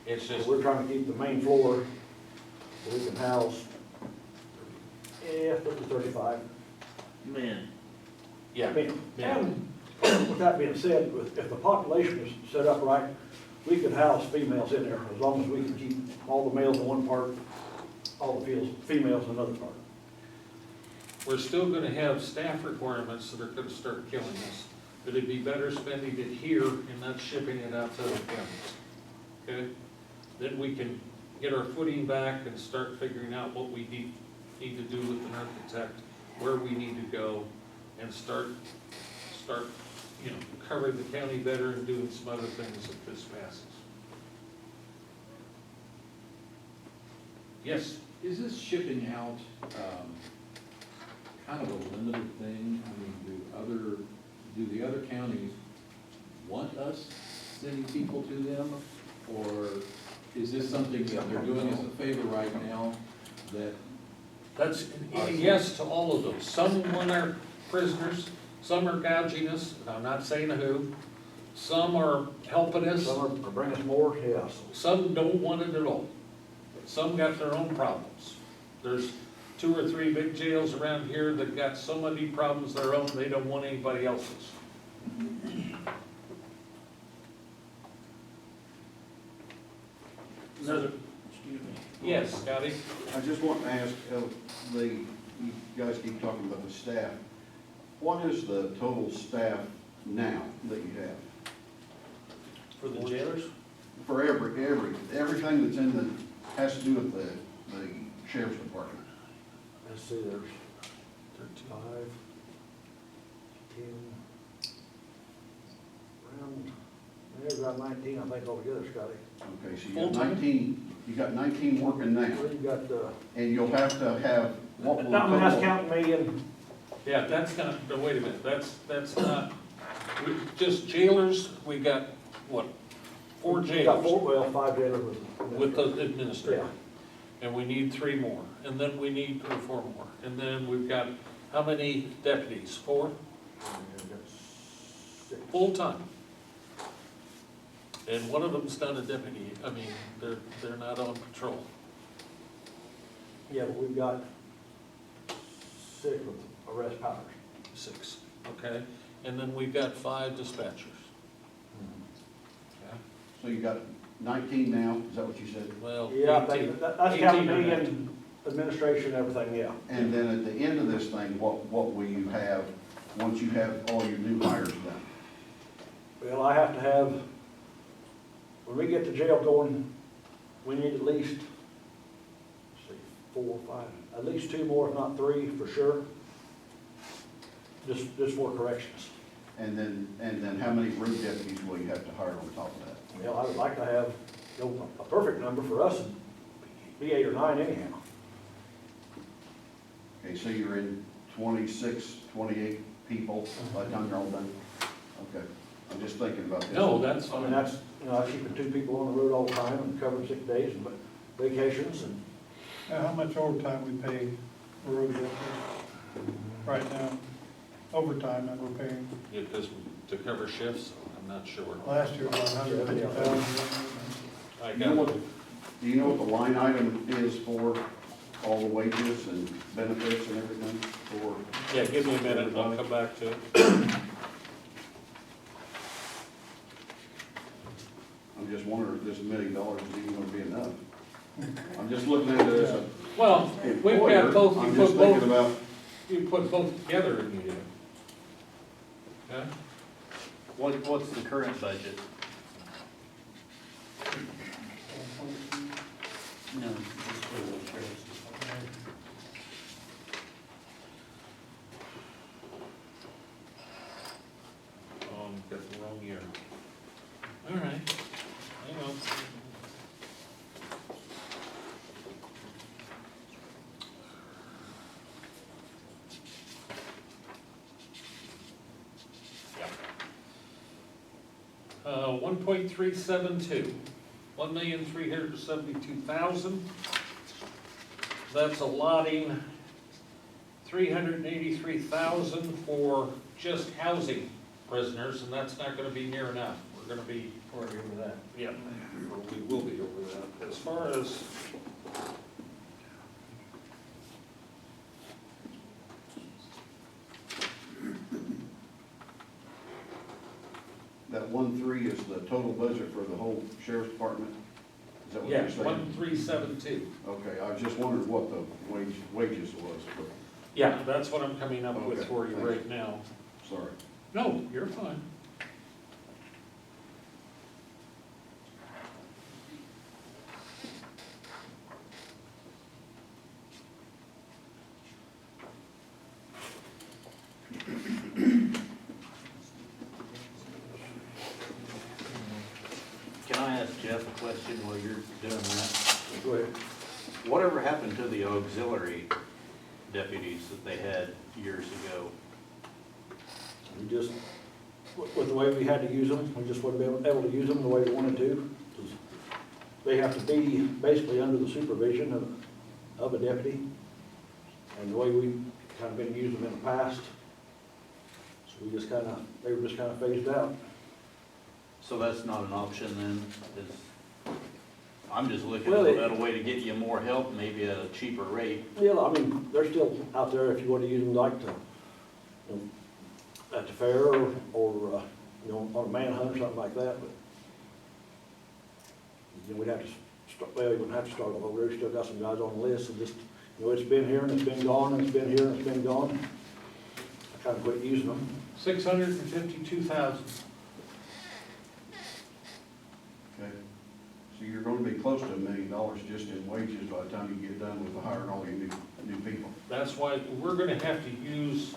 [SPEAKER 2] It's
[SPEAKER 9] So
[SPEAKER 2] just,
[SPEAKER 9] we're trying to keep the main floor so we can house, 35.
[SPEAKER 5] Man,
[SPEAKER 2] yeah,
[SPEAKER 9] I mean,
[SPEAKER 2] yeah.
[SPEAKER 9] and with that being said, if the population is set up right, we could house females in there, as long as we can keep all the males in one part, all the females in another part.
[SPEAKER 2] We're still gonna have staff requirements that are gonna start killing us, but it'd be better spending it here and not shipping it out to other counties. Okay? Then we can get our footing back and start figuring out what we need to do with an architect, where we need to go, and start, covering the county better and doing some other things if this passes. Yes?
[SPEAKER 13] Is this shipping out, kind of a limited thing? I mean, do the other counties want us sending people to them? Or is this something that they're doing us a favor right now that?
[SPEAKER 2] That's a yes to all of those. Some want our prisoners, some are gouging us, and I'm not saying who. Some are helping us,
[SPEAKER 9] Some are bringing us more, yes.
[SPEAKER 2] some don't want it at all. Some got their own problems. There's 2 or 3 big jails around here that got so many problems of their own, they don't want anybody else's.
[SPEAKER 5] another, excuse me.
[SPEAKER 2] Yes, Scotty?
[SPEAKER 14] I just want to ask, you guys keep talking about the staff. What is the total staff now that you have?
[SPEAKER 6] For the jailers?
[SPEAKER 14] For everything that's in has to do with the sheriff's department?
[SPEAKER 9] Let's see, there's 5, 10, around, there's about 19, I think, altogether, Scotty.
[SPEAKER 14] Okay, so you got
[SPEAKER 2] Full-time?
[SPEAKER 14] 19 working now,
[SPEAKER 9] Well, you got,
[SPEAKER 14] and you'll have to have, what will the
[SPEAKER 9] not, that's
[SPEAKER 14] total?
[SPEAKER 9] counting me and,
[SPEAKER 2] Yeah, that's not, no, wait a minute, that's not, just jailers, we got, what, 4
[SPEAKER 9] we got
[SPEAKER 2] jailers
[SPEAKER 9] 5 jailers
[SPEAKER 2] with the administrator. And we need 3 more, and then we need 4 more. And then we've got, how many deputies? 4? Full-time. And one of them's not a deputy, I mean, they're not on patrol.
[SPEAKER 9] Yeah, but we've got 6 with arrest powers.
[SPEAKER 2] 6, okay? And then we've got 5 dispatchers. Okay?
[SPEAKER 14] So you got 19 now, is that what you said?
[SPEAKER 2] Well,
[SPEAKER 9] Yeah, I
[SPEAKER 2] 18.
[SPEAKER 9] think that's counting
[SPEAKER 2] 18
[SPEAKER 9] me
[SPEAKER 2] or
[SPEAKER 9] and administration and everything, yeah.
[SPEAKER 14] And then at the end of this thing, what will you have, once you have all your new hires done?
[SPEAKER 9] Well, I have to have, when we get the jail going, we need at least, let's see, 4 or 5, at least 2 more, if not 3, for sure. Just for corrections.
[SPEAKER 14] And then how many road deputies will you have to hire on top of that?
[SPEAKER 9] Well, I would like to have, you know, a perfect number for us, would be 8 or 9 anyhow.
[SPEAKER 14] Okay, so you're in 26, 28 people by the time you're all done? Okay, I'm just thinking about this.
[SPEAKER 2] No, that's
[SPEAKER 9] I mean,
[SPEAKER 2] fine.
[SPEAKER 9] that's, you know, I keep the 2 people on the road all the time and covering sick days and vacations and.
[SPEAKER 10] Now, how much overtime we pay for road deputies right now? Overtime that we're paying.
[SPEAKER 2] Because to cover shifts, I'm not sure.
[SPEAKER 10] Last year, about 150,000.
[SPEAKER 2] I
[SPEAKER 14] Do you know
[SPEAKER 2] got
[SPEAKER 14] what, do you know what the line item is for all the wages and benefits and everything for?
[SPEAKER 2] Yeah, give me a minute, I'll come back to it.
[SPEAKER 14] I'm just wondering if this $1 million is even gonna be enough. I'm just looking at it as a
[SPEAKER 2] Well, we've
[SPEAKER 14] employer.
[SPEAKER 2] got both,
[SPEAKER 14] I'm
[SPEAKER 2] you
[SPEAKER 14] just
[SPEAKER 2] put
[SPEAKER 14] thinking
[SPEAKER 2] both,
[SPEAKER 14] about,
[SPEAKER 2] you put both together and you do. Okay?
[SPEAKER 8] What's the current budget?
[SPEAKER 7] No, just for the sheriff's department.
[SPEAKER 2] Oh, got the wrong year. All right, hang on. Yep. 1.372, 1,372,000. That's allotting 383,000 for just housing prisoners, and that's not gonna be near enough. We're gonna be,
[SPEAKER 6] Already over that.
[SPEAKER 2] yeah, or we will be over that. As far as,
[SPEAKER 14] that 1.3 is the total budget for the whole sheriff's department? Is that what
[SPEAKER 2] yeah,
[SPEAKER 14] you're saying?
[SPEAKER 2] 1,372.
[SPEAKER 14] Okay, I was just wondering what the wages was, but,
[SPEAKER 2] Yeah, that's what I'm coming up with
[SPEAKER 14] Okay,
[SPEAKER 2] for you
[SPEAKER 14] thanks.
[SPEAKER 2] right now.
[SPEAKER 14] sorry.
[SPEAKER 2] No, you're fine.
[SPEAKER 8] Can I ask Jeff a question while you're doing that?
[SPEAKER 9] Go ahead.
[SPEAKER 8] Whatever happened to the auxiliary deputies that they had years ago?
[SPEAKER 9] We just, with the way we had to use them, we just wouldn't be able to use them the way we wanted to. They have to be basically under the supervision of a deputy. And the way we've kind of been using them in the past, so we just kind of, they were just kind of phased out.
[SPEAKER 8] So that's not an option then? I'm just looking
[SPEAKER 9] Well,
[SPEAKER 8] at a way to get you more help, maybe at a cheaper rate.
[SPEAKER 9] Yeah, I mean, they're still out there if you want to use them like to, you know, at the fair or, you know, on a manhunt or something like that, but you know, we'd have to start, well, we wouldn't have to start all over. We've still got some guys on the list and just, you know, it's been here and it's been gone and it's been here and it's been gone. I kind of quit using them.
[SPEAKER 2] 652,000.
[SPEAKER 14] Okay. So you're gonna be close to $1 million just in wages by the time you get done with hiring all your new people.
[SPEAKER 2] That's why we're gonna have to use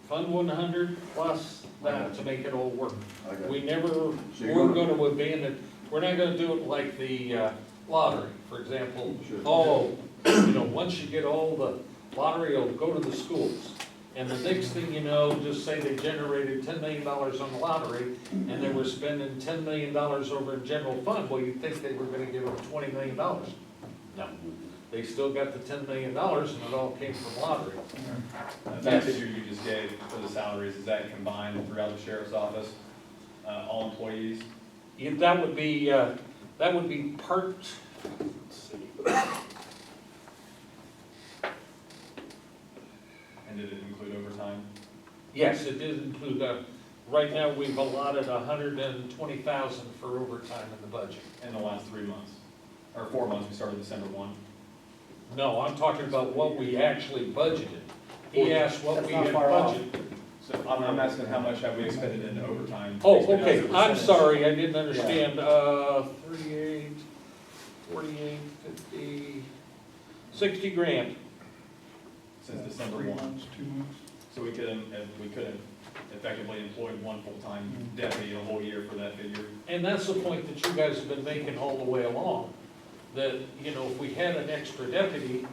[SPEAKER 2] Fund 100 plus that to make it all work.
[SPEAKER 14] I got
[SPEAKER 2] We
[SPEAKER 14] you.
[SPEAKER 2] never,
[SPEAKER 14] So you're
[SPEAKER 2] we're
[SPEAKER 14] gonna-
[SPEAKER 2] gonna abandon, we're not gonna do it like the lottery, for example.
[SPEAKER 14] Sure.
[SPEAKER 2] Oh, you know, once you get all the lottery, it'll go to the schools. And the next thing you know, just say they generated $10 million on the lottery, and they were spending $10 million over in general fund, well, you'd think they were gonna give them $20 million. No, they still got the $10 million, and it all came from lottery.
[SPEAKER 15] That figure you just gave for the salaries, is that combined throughout the sheriff's office, all employees?
[SPEAKER 2] Yeah, that would be part, let's see.
[SPEAKER 15] And did it include overtime?
[SPEAKER 2] Yes, it did include, Right now, we've allotted 120,000 for overtime in the budget.
[SPEAKER 15] In the last 3 months, or 4 months, we started December 1.
[SPEAKER 2] No, I'm talking about what we actually budgeted. He asked what we had budgeted.
[SPEAKER 15] So I'm asking how much have we expended in overtime?
[SPEAKER 2] Oh,
[SPEAKER 15] expended as a
[SPEAKER 2] okay, I'm
[SPEAKER 15] percentage?
[SPEAKER 2] sorry, I didn't understand. 38, 48, 50, 60 grand.
[SPEAKER 15] Since December 1.
[SPEAKER 4] 2 months.
[SPEAKER 15] So we could have effectively employed one full-time deputy a whole year for that figure.
[SPEAKER 2] And that's the point that you guys have been making all the way along. That, you know, if we had an extra deputy,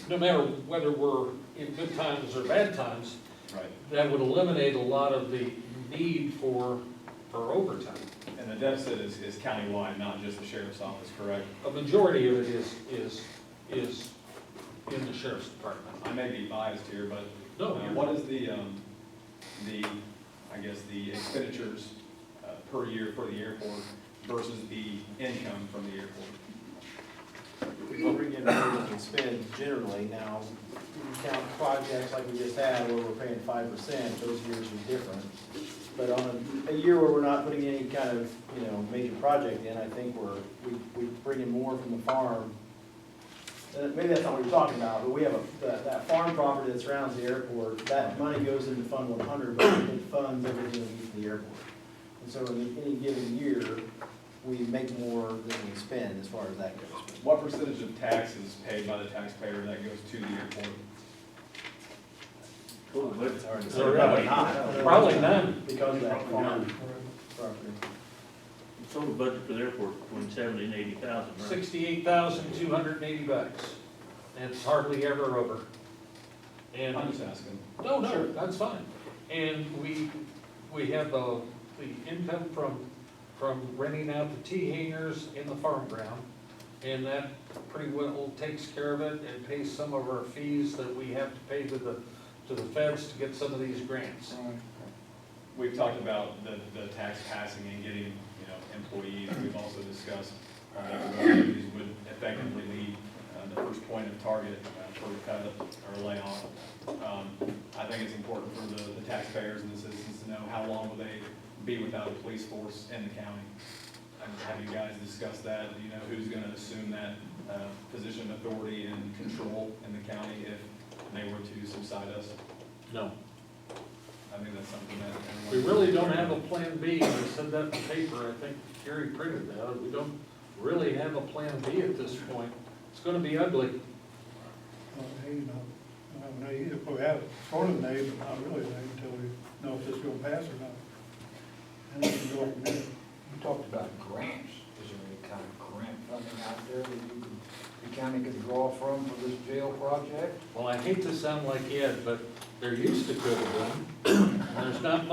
[SPEAKER 2] no matter whether we're in good times or bad times,
[SPEAKER 15] Right.
[SPEAKER 2] that would eliminate a lot of the need for overtime.
[SPEAKER 15] And the deficit is countywide, not just the sheriff's office, correct?
[SPEAKER 2] A majority of it is in the sheriff's department.
[SPEAKER 15] I may be biased here, but
[SPEAKER 2] No,
[SPEAKER 15] what is the I guess, the expenditures per year for the airport versus the income from the airport?
[SPEAKER 6] We bring in more than we spend generally. Now, you count projects like we just had where we're paying 5%, those years are different. But on a year where we're not putting any kind of, you know, major project in, I think we bring in more from the farm. Maybe that's not what you're talking about, but we have that farm property that surrounds the airport, that money goes into Fund 100, but it funds everything we use in the airport. And so in any given year, we make more than we spend as far as that goes.
[SPEAKER 15] What percentage of taxes paid by the taxpayer that goes to the airport?
[SPEAKER 2] Probably none.
[SPEAKER 6] Because of that farm property.
[SPEAKER 5] The total budget for the airport is between 70 and 80,000, right?
[SPEAKER 2] $68,280. It's hardly ever over. And
[SPEAKER 15] I'm just asking.
[SPEAKER 2] no, that's fine. And we have the income from renting out the T hangars in the farm ground. And that pretty well takes care of it and pays some of our fees that we have to pay to the feds to get some of these grants.
[SPEAKER 15] We've talked about the tax passing and getting, you know, employees. We've also discussed that these would effectively lead the first point of target for a cut or layoff. I think it's important for the taxpayers and the citizens to know how long will they be without a police force in the county. Have you guys discussed that? Do you know who's going to assume that position of authority and control in the county if they were to subside us?
[SPEAKER 2] No.
[SPEAKER 15] I think that's something that
[SPEAKER 2] We
[SPEAKER 15] everyone.
[SPEAKER 2] really don't have a plan B. I said that in the paper. I think Gary printed that. We don't really have a plan B at this point. It's gonna be ugly.
[SPEAKER 4] We have sort of name, but not really name until we know if this is gonna pass or not. And then we can go from there.
[SPEAKER 12] You talked about grants. Is there any kind of grant funding out there that the county could draw from for this jail project?
[SPEAKER 2] Well, I hate to sound like Ed, but there used to could have been. There's not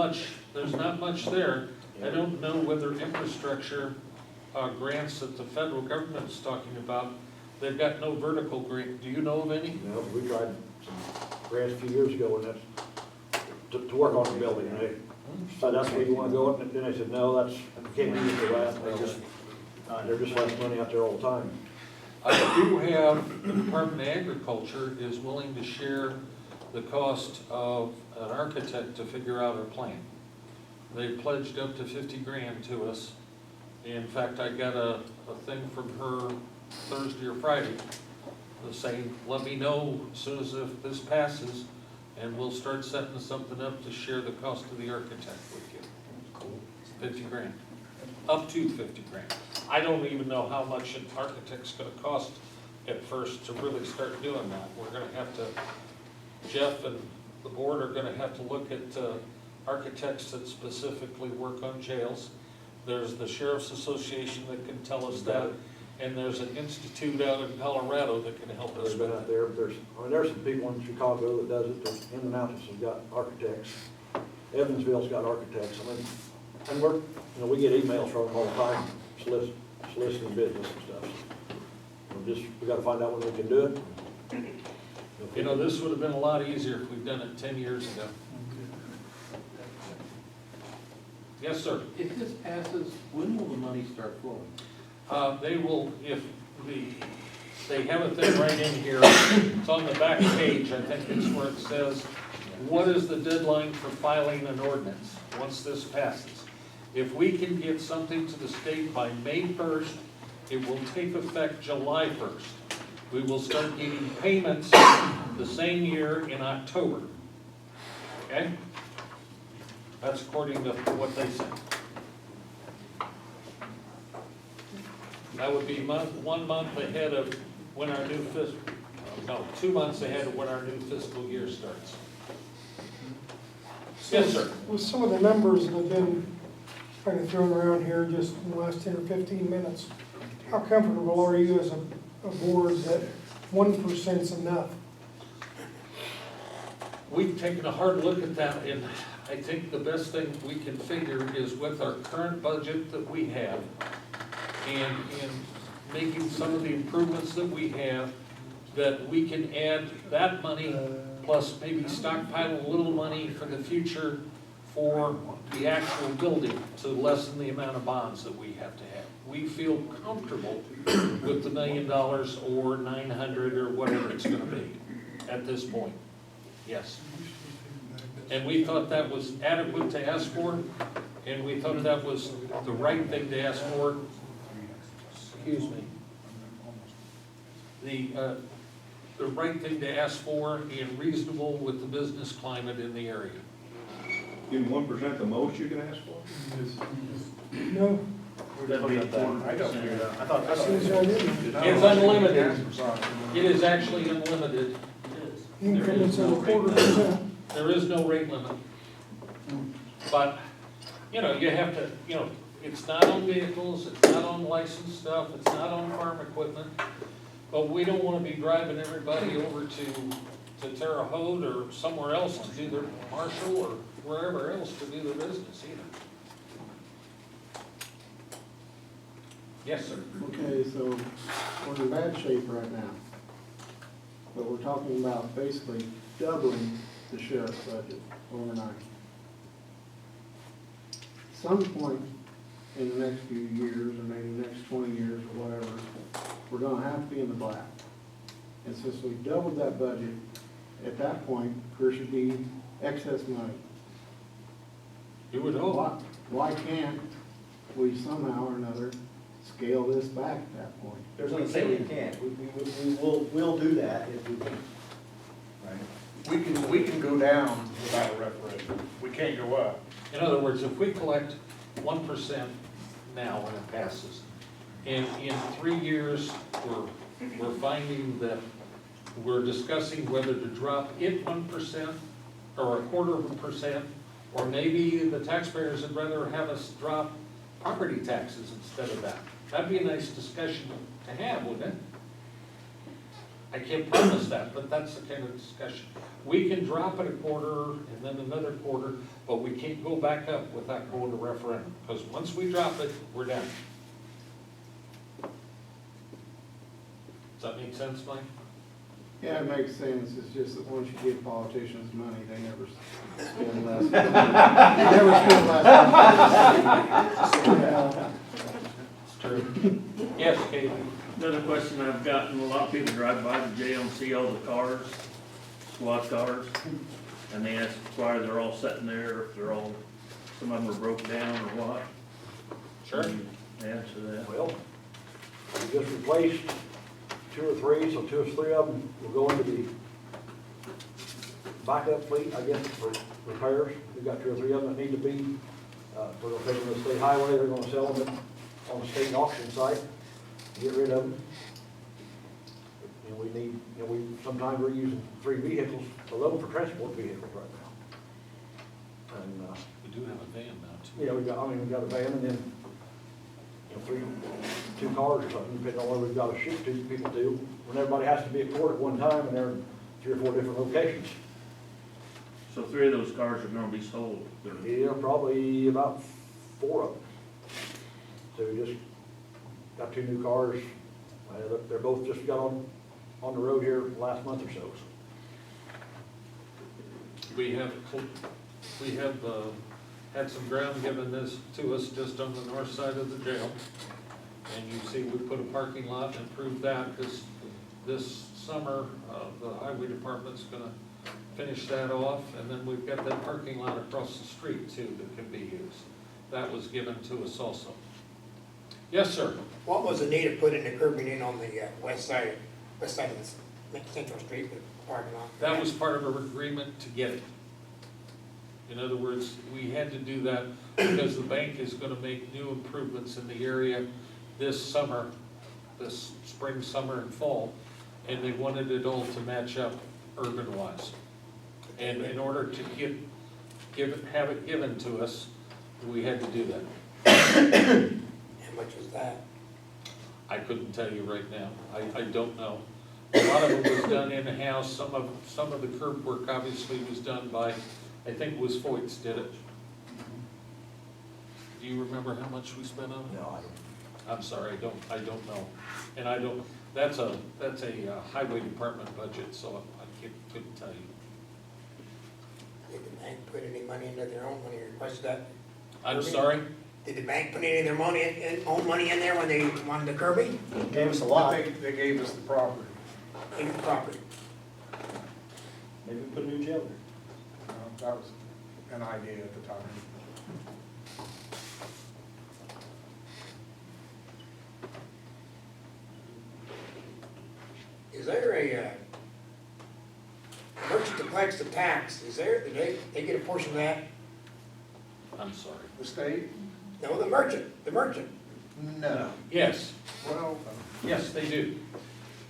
[SPEAKER 2] much there. I don't know whether infrastructure grants that the federal government's talking about, they've got no vertical grant. Do you know of any?
[SPEAKER 9] No, we tried some grants a few years ago, and that's to work on the building, and they said, that's where you wanna go, and then they said, no, that's, we can't use it for that. They're just less money out there all the time.
[SPEAKER 2] I do have, the Department of Agriculture is willing to share the cost of an architect to figure out our plan. They pledged up to 50 grand to us. In fact, I got a thing from her Thursday or Friday saying, let me know as soon as if this passes, and we'll start setting something up to share the cost of the architect with you.
[SPEAKER 12] Cool.
[SPEAKER 2] 50 grand, up to 50 grand. I don't even know how much an architect's gonna cost at first to really start doing that. We're gonna have to, Jeff and the board are gonna have to look at architects that specifically work on jails. There's the Sheriff's Association that can tell us that, and there's an institute out in Colorado that can help us
[SPEAKER 9] There's
[SPEAKER 2] with
[SPEAKER 9] been out
[SPEAKER 2] that.
[SPEAKER 9] there, there's some people in Chicago that does it, there's Indianapolis has got architects, Evansville's got architects, and we get emails from them all the time, soliciting business and stuff. We gotta find out when we can do it.
[SPEAKER 2] You know, this would have been a lot easier if we'd done it 10 years ago. Yes, sir.
[SPEAKER 13] If this passes, when will the money start flowing?
[SPEAKER 2] They will, if they have a thing right in here, it's on the back page, I think it's where it says, what is the deadline for filing an ordinance, once this passes? If we can get something to the state by May 1st, it will take effect July 1st. We will start getting payments the same year in October. Okay? That's according to what they said. That would be 1 month ahead of when our new fiscal, no, 2 months ahead of when our new fiscal year starts. Yes, sir.
[SPEAKER 16] With some of the numbers that have been kind of thrown around here just in the last 10 or 15 minutes, how comfortable are you as a board that 1% is enough?
[SPEAKER 2] We've taken a hard look at that, and I think the best thing we can figure is with our current budget that we have, and in making some of the improvements that we have, that we can add that money, plus maybe stockpile a little money for the future for the actual building to lessen the amount of bonds that we have to have. We feel comfortable with the $1 million or 900 or whatever it's gonna be at this point. Yes. And we thought that was adequate to ask for, and we thought that was the right thing to ask for. Excuse me. The right thing to ask for and reasonable with the business climate in the area.
[SPEAKER 3] Give 1% the most you can ask for?
[SPEAKER 16] No,
[SPEAKER 5] That'd be
[SPEAKER 10] I don't do that.
[SPEAKER 6] I thought,
[SPEAKER 16] as soon as I did,
[SPEAKER 2] It's unlimited. It is actually unlimited.
[SPEAKER 16] increments of 1/4%.
[SPEAKER 2] There is no rate limit. But, you know, you have to, you know, it's not on vehicles, it's not on licensed stuff, it's not on farm equipment. But we don't wanna be driving everybody over to Terre Haute or somewhere else to do their Marshall or wherever else to do their business either. Yes, sir.
[SPEAKER 4] Okay, so we're in bad shape right now. But we're talking about basically doubling the sheriff's budget overnight. Some point in the next few years, or maybe the next 20 years or whatever, we're gonna have to be in the black. And since we doubled that budget, at that point, there should be excess money.
[SPEAKER 2] You would hope.
[SPEAKER 4] Why can't we somehow or another scale this back at that point?
[SPEAKER 6] there's nothing saying we can't. We'll do that if we can. Right?
[SPEAKER 10] We can go down without a referendum. We can't go up.
[SPEAKER 2] In other words, if we collect 1% now when it passes, and in 3 years, we're finding that we're discussing whether to drop it 1% or 1/4%, or maybe the taxpayers would rather have us drop property taxes instead of that. That'd be a nice discussion to have, wouldn't it? I can't promise that, but that's the kind of discussion. We can drop it 1/4 and then another 1/4, but we can't go back up without going to referendum, because once we drop it, we're down. Does that make sense, Mike?
[SPEAKER 4] Yeah, it makes sense. It's just that once you give politicians money, they never spend less. They never spend less.
[SPEAKER 2] It's true. Yes, Katie?
[SPEAKER 5] Another question I've gotten, a lot of people drive by the jail and see all the cars, squad cars, and they ask why they're all sitting there, if they're all, some of them are broke down or what.
[SPEAKER 2] Sure.
[SPEAKER 5] Answer that.
[SPEAKER 9] Well, we just replaced 2 or 3, so 2 or 3 of them will go into the backup fleet, I guess, for repairs. We've got 2 or 3 of them that need to be, we're gonna take them to the state highway, they're gonna sell them on the state auction site, get rid of them. And we need, you know, sometimes we're using 3 vehicles alone for transport vehicles right now. And,
[SPEAKER 2] We do have a van now, too.
[SPEAKER 9] yeah, we've got a van and then, you know, 2 cars or something, depending on where we've got to ship to people to. When everybody has to be at court at one time and they're in 3 or 4 different locations.
[SPEAKER 5] So 3 of those cars are gonna be sold.
[SPEAKER 9] Yeah, probably about 4 of them. So we just got 2 new cars. They're both just got on the road here last month or so.
[SPEAKER 2] We have had some ground given this to us just on the north side of the jail. And you see, we put a parking lot and improved that this summer. The highway department's gonna finish that off, and then we've got that parking lot across the street too that can be used. That was given to us also. Yes, sir.
[SPEAKER 1] What was the need of putting the curbing in on the west side of the Central Street with parking lot?
[SPEAKER 2] That was part of our agreement to get it. In other words, we had to do that because the bank is gonna make new improvements in the area this summer, this spring, summer, and fall, and they wanted it all to match up urban-wise. And in order to have it given to us, we had to do that.
[SPEAKER 1] How much was that?
[SPEAKER 2] I couldn't tell you right now. I don't know. A lot of it was done in-house. Some of the curb work obviously was done by, I think it was Foyt's did it. Do you remember how much we spent on it?
[SPEAKER 9] No, I don't.
[SPEAKER 2] I'm sorry, I don't know. And I don't, that's a highway department budget, so I couldn't tell you.
[SPEAKER 1] Did the bank put any money into their own when they requested that?
[SPEAKER 2] I'm sorry?
[SPEAKER 1] Did the bank put any of their own money in there when they wanted the curbing?
[SPEAKER 6] Gave us a lot.
[SPEAKER 10] They gave us the property.
[SPEAKER 1] In the property?
[SPEAKER 6] Maybe we put a new jail there.
[SPEAKER 10] That was an idea at the time.
[SPEAKER 1] Is there a merchant that collects the tax? Is there, do they get a portion of that?
[SPEAKER 2] I'm sorry.
[SPEAKER 10] The state?
[SPEAKER 1] No, the merchant.
[SPEAKER 10] No.
[SPEAKER 2] Yes,
[SPEAKER 10] Well,
[SPEAKER 2] yes, they do.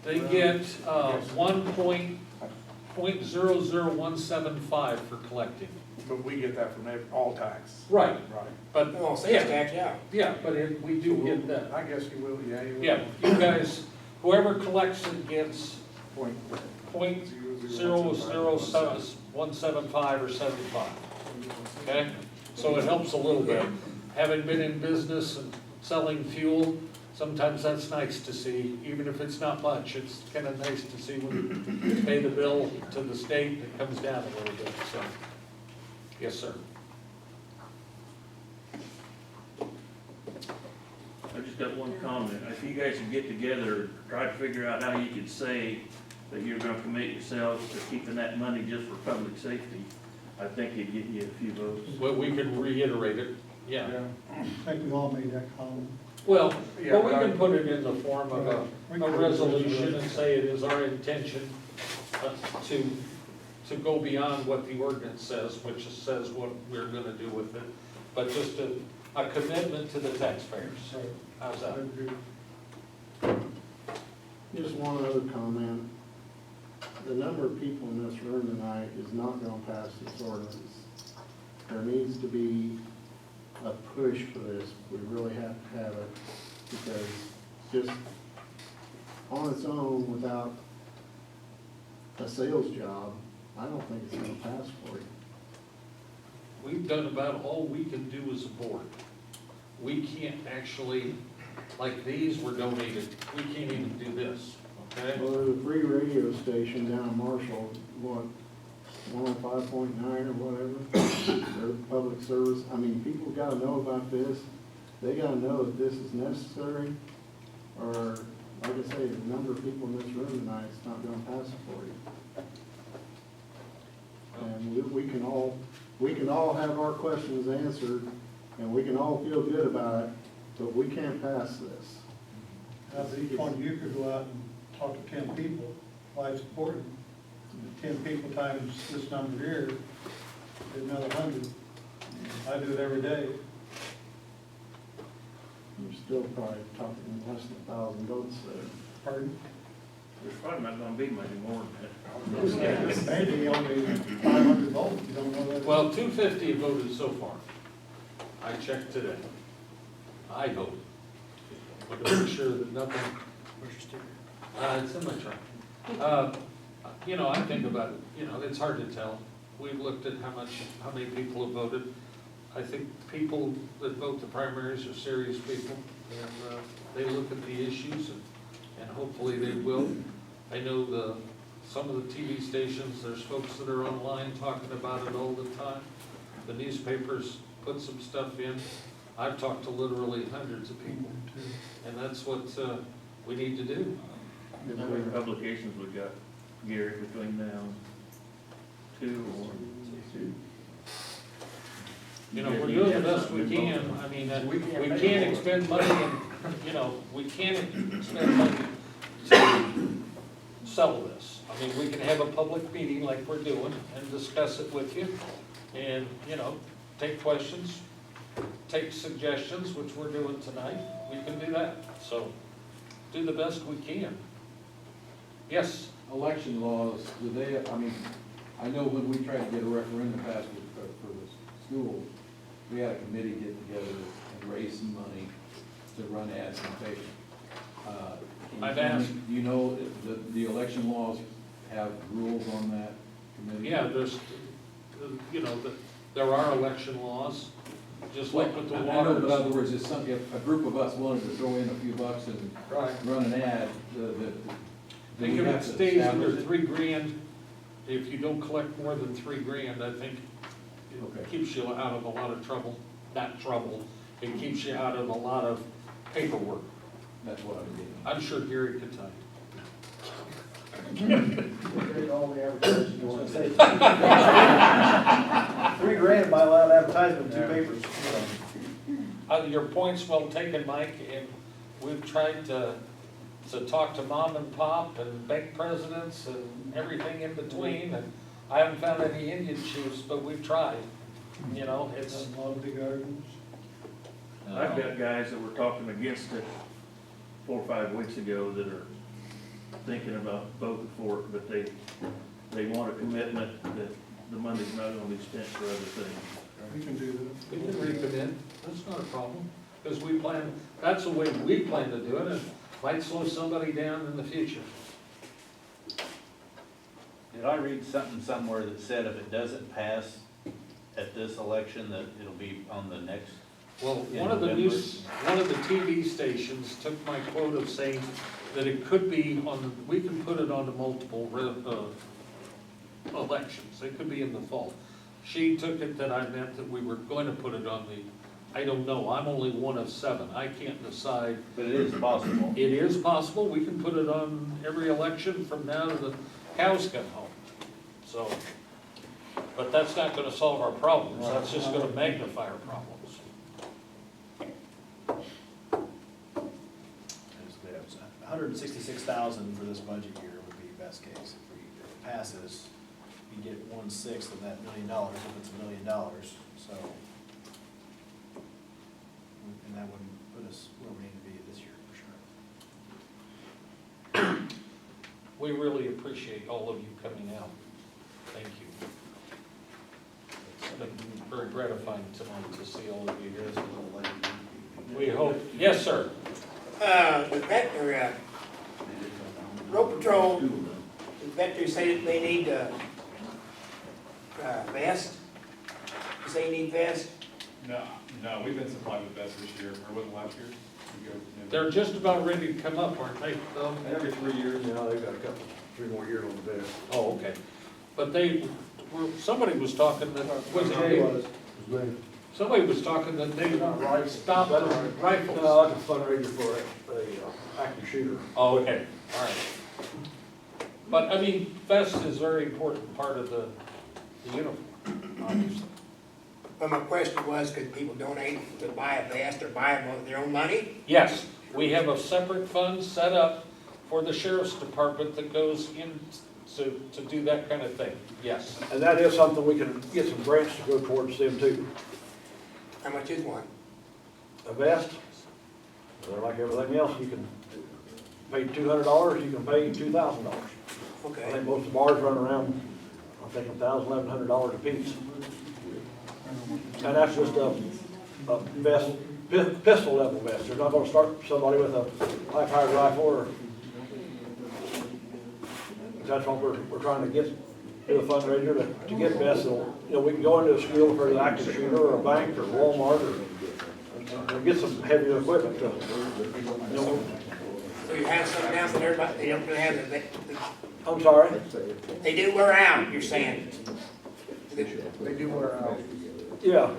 [SPEAKER 2] They get 1.00175 for collecting.
[SPEAKER 10] but we get that from all tax.
[SPEAKER 2] Right.
[SPEAKER 10] Right.
[SPEAKER 2] But,
[SPEAKER 1] Oh, sales tax, yeah.
[SPEAKER 2] yeah, but we do get that.
[SPEAKER 10] I guess you will, yeah, you will.
[SPEAKER 2] Yeah, you guys, whoever collects it gets
[SPEAKER 10] Point.
[SPEAKER 2] .00175 or 75, okay? So it helps a little bit. Having been in business and selling fuel, sometimes that's nice to see, even if it's not much. It's kind of nice to see when you pay the bill to the state, it comes down a little bit, so. Yes, sir.
[SPEAKER 5] I just got one comment. If you guys can get together, try to figure out how you could say that you're gonna commit yourselves to keeping that money just for public safety, I think it'd get you a few votes.
[SPEAKER 2] Well, we can reiterate it, yeah.
[SPEAKER 4] I think we all made that comment.
[SPEAKER 2] Well,
[SPEAKER 10] Yeah,
[SPEAKER 2] but we
[SPEAKER 10] but
[SPEAKER 2] can put it in the form of a resolution and say it is our intention to go beyond what the ordinance says, which says what we're gonna do with it, but just a commitment to the taxpayers. How's that?
[SPEAKER 4] Just one other comment. The number of people in this room tonight is not gonna pass this ordinance. There needs to be a push for this. We really have to have it, because just on its own, without a sales job, I don't think it's gonna pass for you.
[SPEAKER 2] We've done about all we can do as a board. We can't actually, like these were donated, we can't even do this, okay?
[SPEAKER 4] Well, there's a free radio station down in Marshall, what, 105.9 or whatever, their public service. I mean, people gotta know about this. They gotta know that this is necessary, or, like I say, the number of people in this room tonight, it's not gonna pass it for you. And we can all have our questions answered, and we can all feel good about it, but we can't pass this.
[SPEAKER 17] As each one of you could go out and talk to 10 people, why it's important. 10 people times this number here is another 100. I do it every day.
[SPEAKER 4] You're still probably talking less than 1,000 votes there.
[SPEAKER 17] Pardon?
[SPEAKER 5] There's probably not gonna be much more than
[SPEAKER 17] Maybe only 500 votes, you don't know that.
[SPEAKER 2] Well, 250 voted so far. I checked today. I voted. But to make sure that nothing. Where's your sticker? It's in my truck. You know, I think about it, you know, it's hard to tell. We've looked at how many people have voted. I think people that vote the primaries are serious people, and they look at the issues, and hopefully they will. I know some of the TV stations, there's folks that are online talking about it all the time. The newspapers put some stuff in. I've talked to literally hundreds of people, and that's what we need to do.
[SPEAKER 5] How many publications we got, Gary, between now two or?
[SPEAKER 2] You know, we're doing the best we can. I mean, we can't expend money and, you know, we can't expend money to settle this. I mean, we can have a public meeting like we're doing and discuss it with you. And, you know, take questions, take suggestions, which we're doing tonight. We can do that. So, do the best we can. Yes?
[SPEAKER 13] Election laws, do they, I mean, I know when we tried to get a referendum passed for the schools, we had a committee get together and raise some money to run ads in the paper. Can you
[SPEAKER 2] I've
[SPEAKER 13] tell me,
[SPEAKER 2] asked.
[SPEAKER 13] do you know if the election laws have rules on that committee?
[SPEAKER 2] Yeah, there's, you know, there are election laws, just like with the
[SPEAKER 13] I know,
[SPEAKER 2] water.
[SPEAKER 13] but in other words, if if a group of us wanted to throw in a few bucks and
[SPEAKER 2] Right.
[SPEAKER 13] run an ad,
[SPEAKER 2] I think if it stays under $3,000, if you don't collect more than $3,000, I think it keeps you out of a lot of trouble. Not trouble, it keeps you out of a lot of paperwork.
[SPEAKER 13] That's what I'm getting.
[SPEAKER 2] I'm sure Gary could tell you.
[SPEAKER 6] All the advertising you want to say. $3,000 buy a lot of advertisement, 2 papers.
[SPEAKER 2] Your point's well taken, Mike, and we've tried to talk to mom and pop and bank presidents and everything in between, and I haven't found any Indian chiefs, but we've tried. You know, it's.
[SPEAKER 17] Love the gardens.
[SPEAKER 5] I've got guys that were talking against it 4 or 5 weeks ago that are thinking about voting for it, but they want a commitment that the money's not gonna be spent for other things.
[SPEAKER 17] We can do that.
[SPEAKER 2] We can recommit, that's not a problem, because we plan, that's the way we plan to do it, and might slow somebody down in the future.
[SPEAKER 8] Did I read something somewhere that said if it doesn't pass at this election, that it'll be on the next?
[SPEAKER 2] Well,
[SPEAKER 8] in
[SPEAKER 2] one of the
[SPEAKER 8] November?
[SPEAKER 2] one of the TV stations took my quote of saying that it could be on, we can put it on to multiple elections, it could be in the fall. She took it that I meant that we were going to put it on the, I don't know, I'm only one of 7, I can't decide.
[SPEAKER 8] But it is possible.
[SPEAKER 2] It is possible, we can put it on every election from now to the cows come home. So, but that's not gonna solve our problems, that's just gonna magnify our problems.
[SPEAKER 6] $166,000 for this budget year would be best case. If it passes, you get 1/6 of that $1 million, if it's $1 million, so. And that wouldn't put us where we need to be this year, for sure.
[SPEAKER 2] We really appreciate all of you coming out. Thank you. It's been very gratifying tonight to see all of you here. We hope, yes, sir.
[SPEAKER 1] The vet, or, road patrol, the veterans say that they need, vest? You say you need vest?
[SPEAKER 15] No, we've been supplied with vests this year, or was it last year?
[SPEAKER 2] They're just about ready to come up, aren't they?
[SPEAKER 9] Every 3 years, now they've got a couple, 3 more years on the bed.
[SPEAKER 2] Oh, okay. But they, somebody was talking that, somebody was talking that they stopped the rifles.
[SPEAKER 9] No, that's a fundraiser for a active shooter.
[SPEAKER 2] Oh, okay, all right. But, I mean, vest is a very important part of the uniform, obviously.
[SPEAKER 1] But my question was, could people donate to buy a vest or buy them with their own money?
[SPEAKER 2] Yes, we have a separate fund set up for the sheriff's department that goes in to do that kind of thing, yes.
[SPEAKER 9] And that is something we can get some grants to go towards them too.
[SPEAKER 1] How much is one?
[SPEAKER 9] A vest, like everything else, you can pay $200, you can pay $2,000. I
[SPEAKER 1] Okay.
[SPEAKER 9] think most of the bars run around, I think $1,000, $1,100 a piece. And that's just a vest, pistol level vest. They're not gonna start somebody with a high-powered rifle or, that's what we're trying to get, do a fundraiser to get vests. You know, we can go into a school for an active shooter or a bank or Walmart or get some heavier equipment to, you know.
[SPEAKER 1] So you have something else that everybody, they don't really have the,
[SPEAKER 9] I'm sorry?
[SPEAKER 1] they do wear out, you're saying?
[SPEAKER 9] They do wear out. Yeah.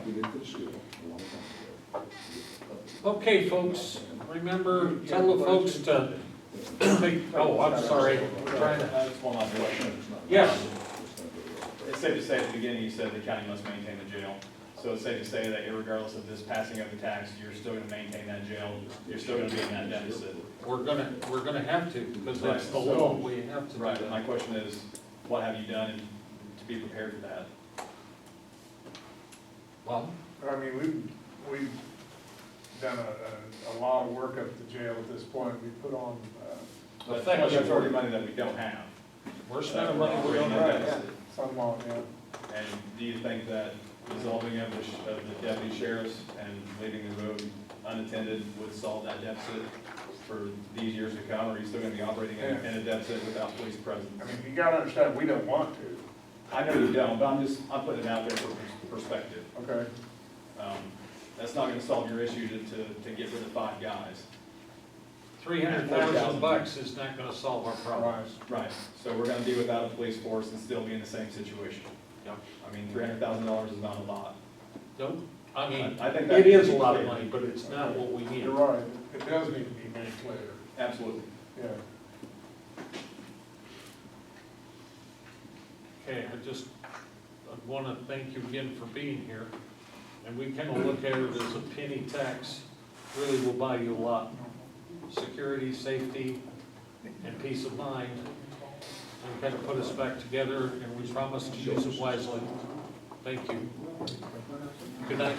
[SPEAKER 2] Okay, folks, remember, tell the folks to take, oh, I'm sorry, we're trying to.
[SPEAKER 15] That's one last question.
[SPEAKER 2] Yes,
[SPEAKER 6] It's
[SPEAKER 15] safe to say at the beginning, you said the county must maintain the jail. So it's safe to say that regardless of this passing of the tax, you're still gonna maintain that jail, you're still gonna be in that deficit.
[SPEAKER 2] We're gonna have to, because that's the law, we have to do
[SPEAKER 15] Right,
[SPEAKER 2] that.
[SPEAKER 15] my question is, what have you done to be prepared for that?
[SPEAKER 2] Well,
[SPEAKER 10] I mean, we've done a lot of work up at the jail at this point. We put on,
[SPEAKER 15] But that's already money that we don't have.
[SPEAKER 2] we're spending money we don't
[SPEAKER 15] Right,
[SPEAKER 2] have.
[SPEAKER 15] yeah.
[SPEAKER 10] some on, yeah.
[SPEAKER 15] And do you think that dissolving of the deputy sheriffs and leaving the road unattended would solve that deficit for these years to come? Or are you still gonna be operating in a deficit without police presence?
[SPEAKER 10] I mean, you gotta understand, we don't want to,
[SPEAKER 15] I know you don't, but I'm putting it out there for perspective.
[SPEAKER 10] okay?
[SPEAKER 15] That's not gonna solve your issue to get rid of 5 guys.
[SPEAKER 2] $300,000 is not gonna solve our problems.
[SPEAKER 15] Right, so we're gonna be without a police force and still be in the same situation.
[SPEAKER 2] Yep.
[SPEAKER 15] I mean, $300,000 is not a lot.
[SPEAKER 2] Don't, I mean,
[SPEAKER 15] I think that
[SPEAKER 2] it is a
[SPEAKER 15] needs to be
[SPEAKER 2] lot of
[SPEAKER 15] clear.
[SPEAKER 2] money, but it's not what we need.
[SPEAKER 10] You're right, it does need to be made clear,
[SPEAKER 15] Absolutely.
[SPEAKER 10] yeah.
[SPEAKER 2] Okay, I want to thank you again for being here. And we kind of look at it as a penny tax, really will buy you a lot. Security, safety, and peace of mind. And kind of put us back together, and we promise to use it wisely. Thank you. Good night.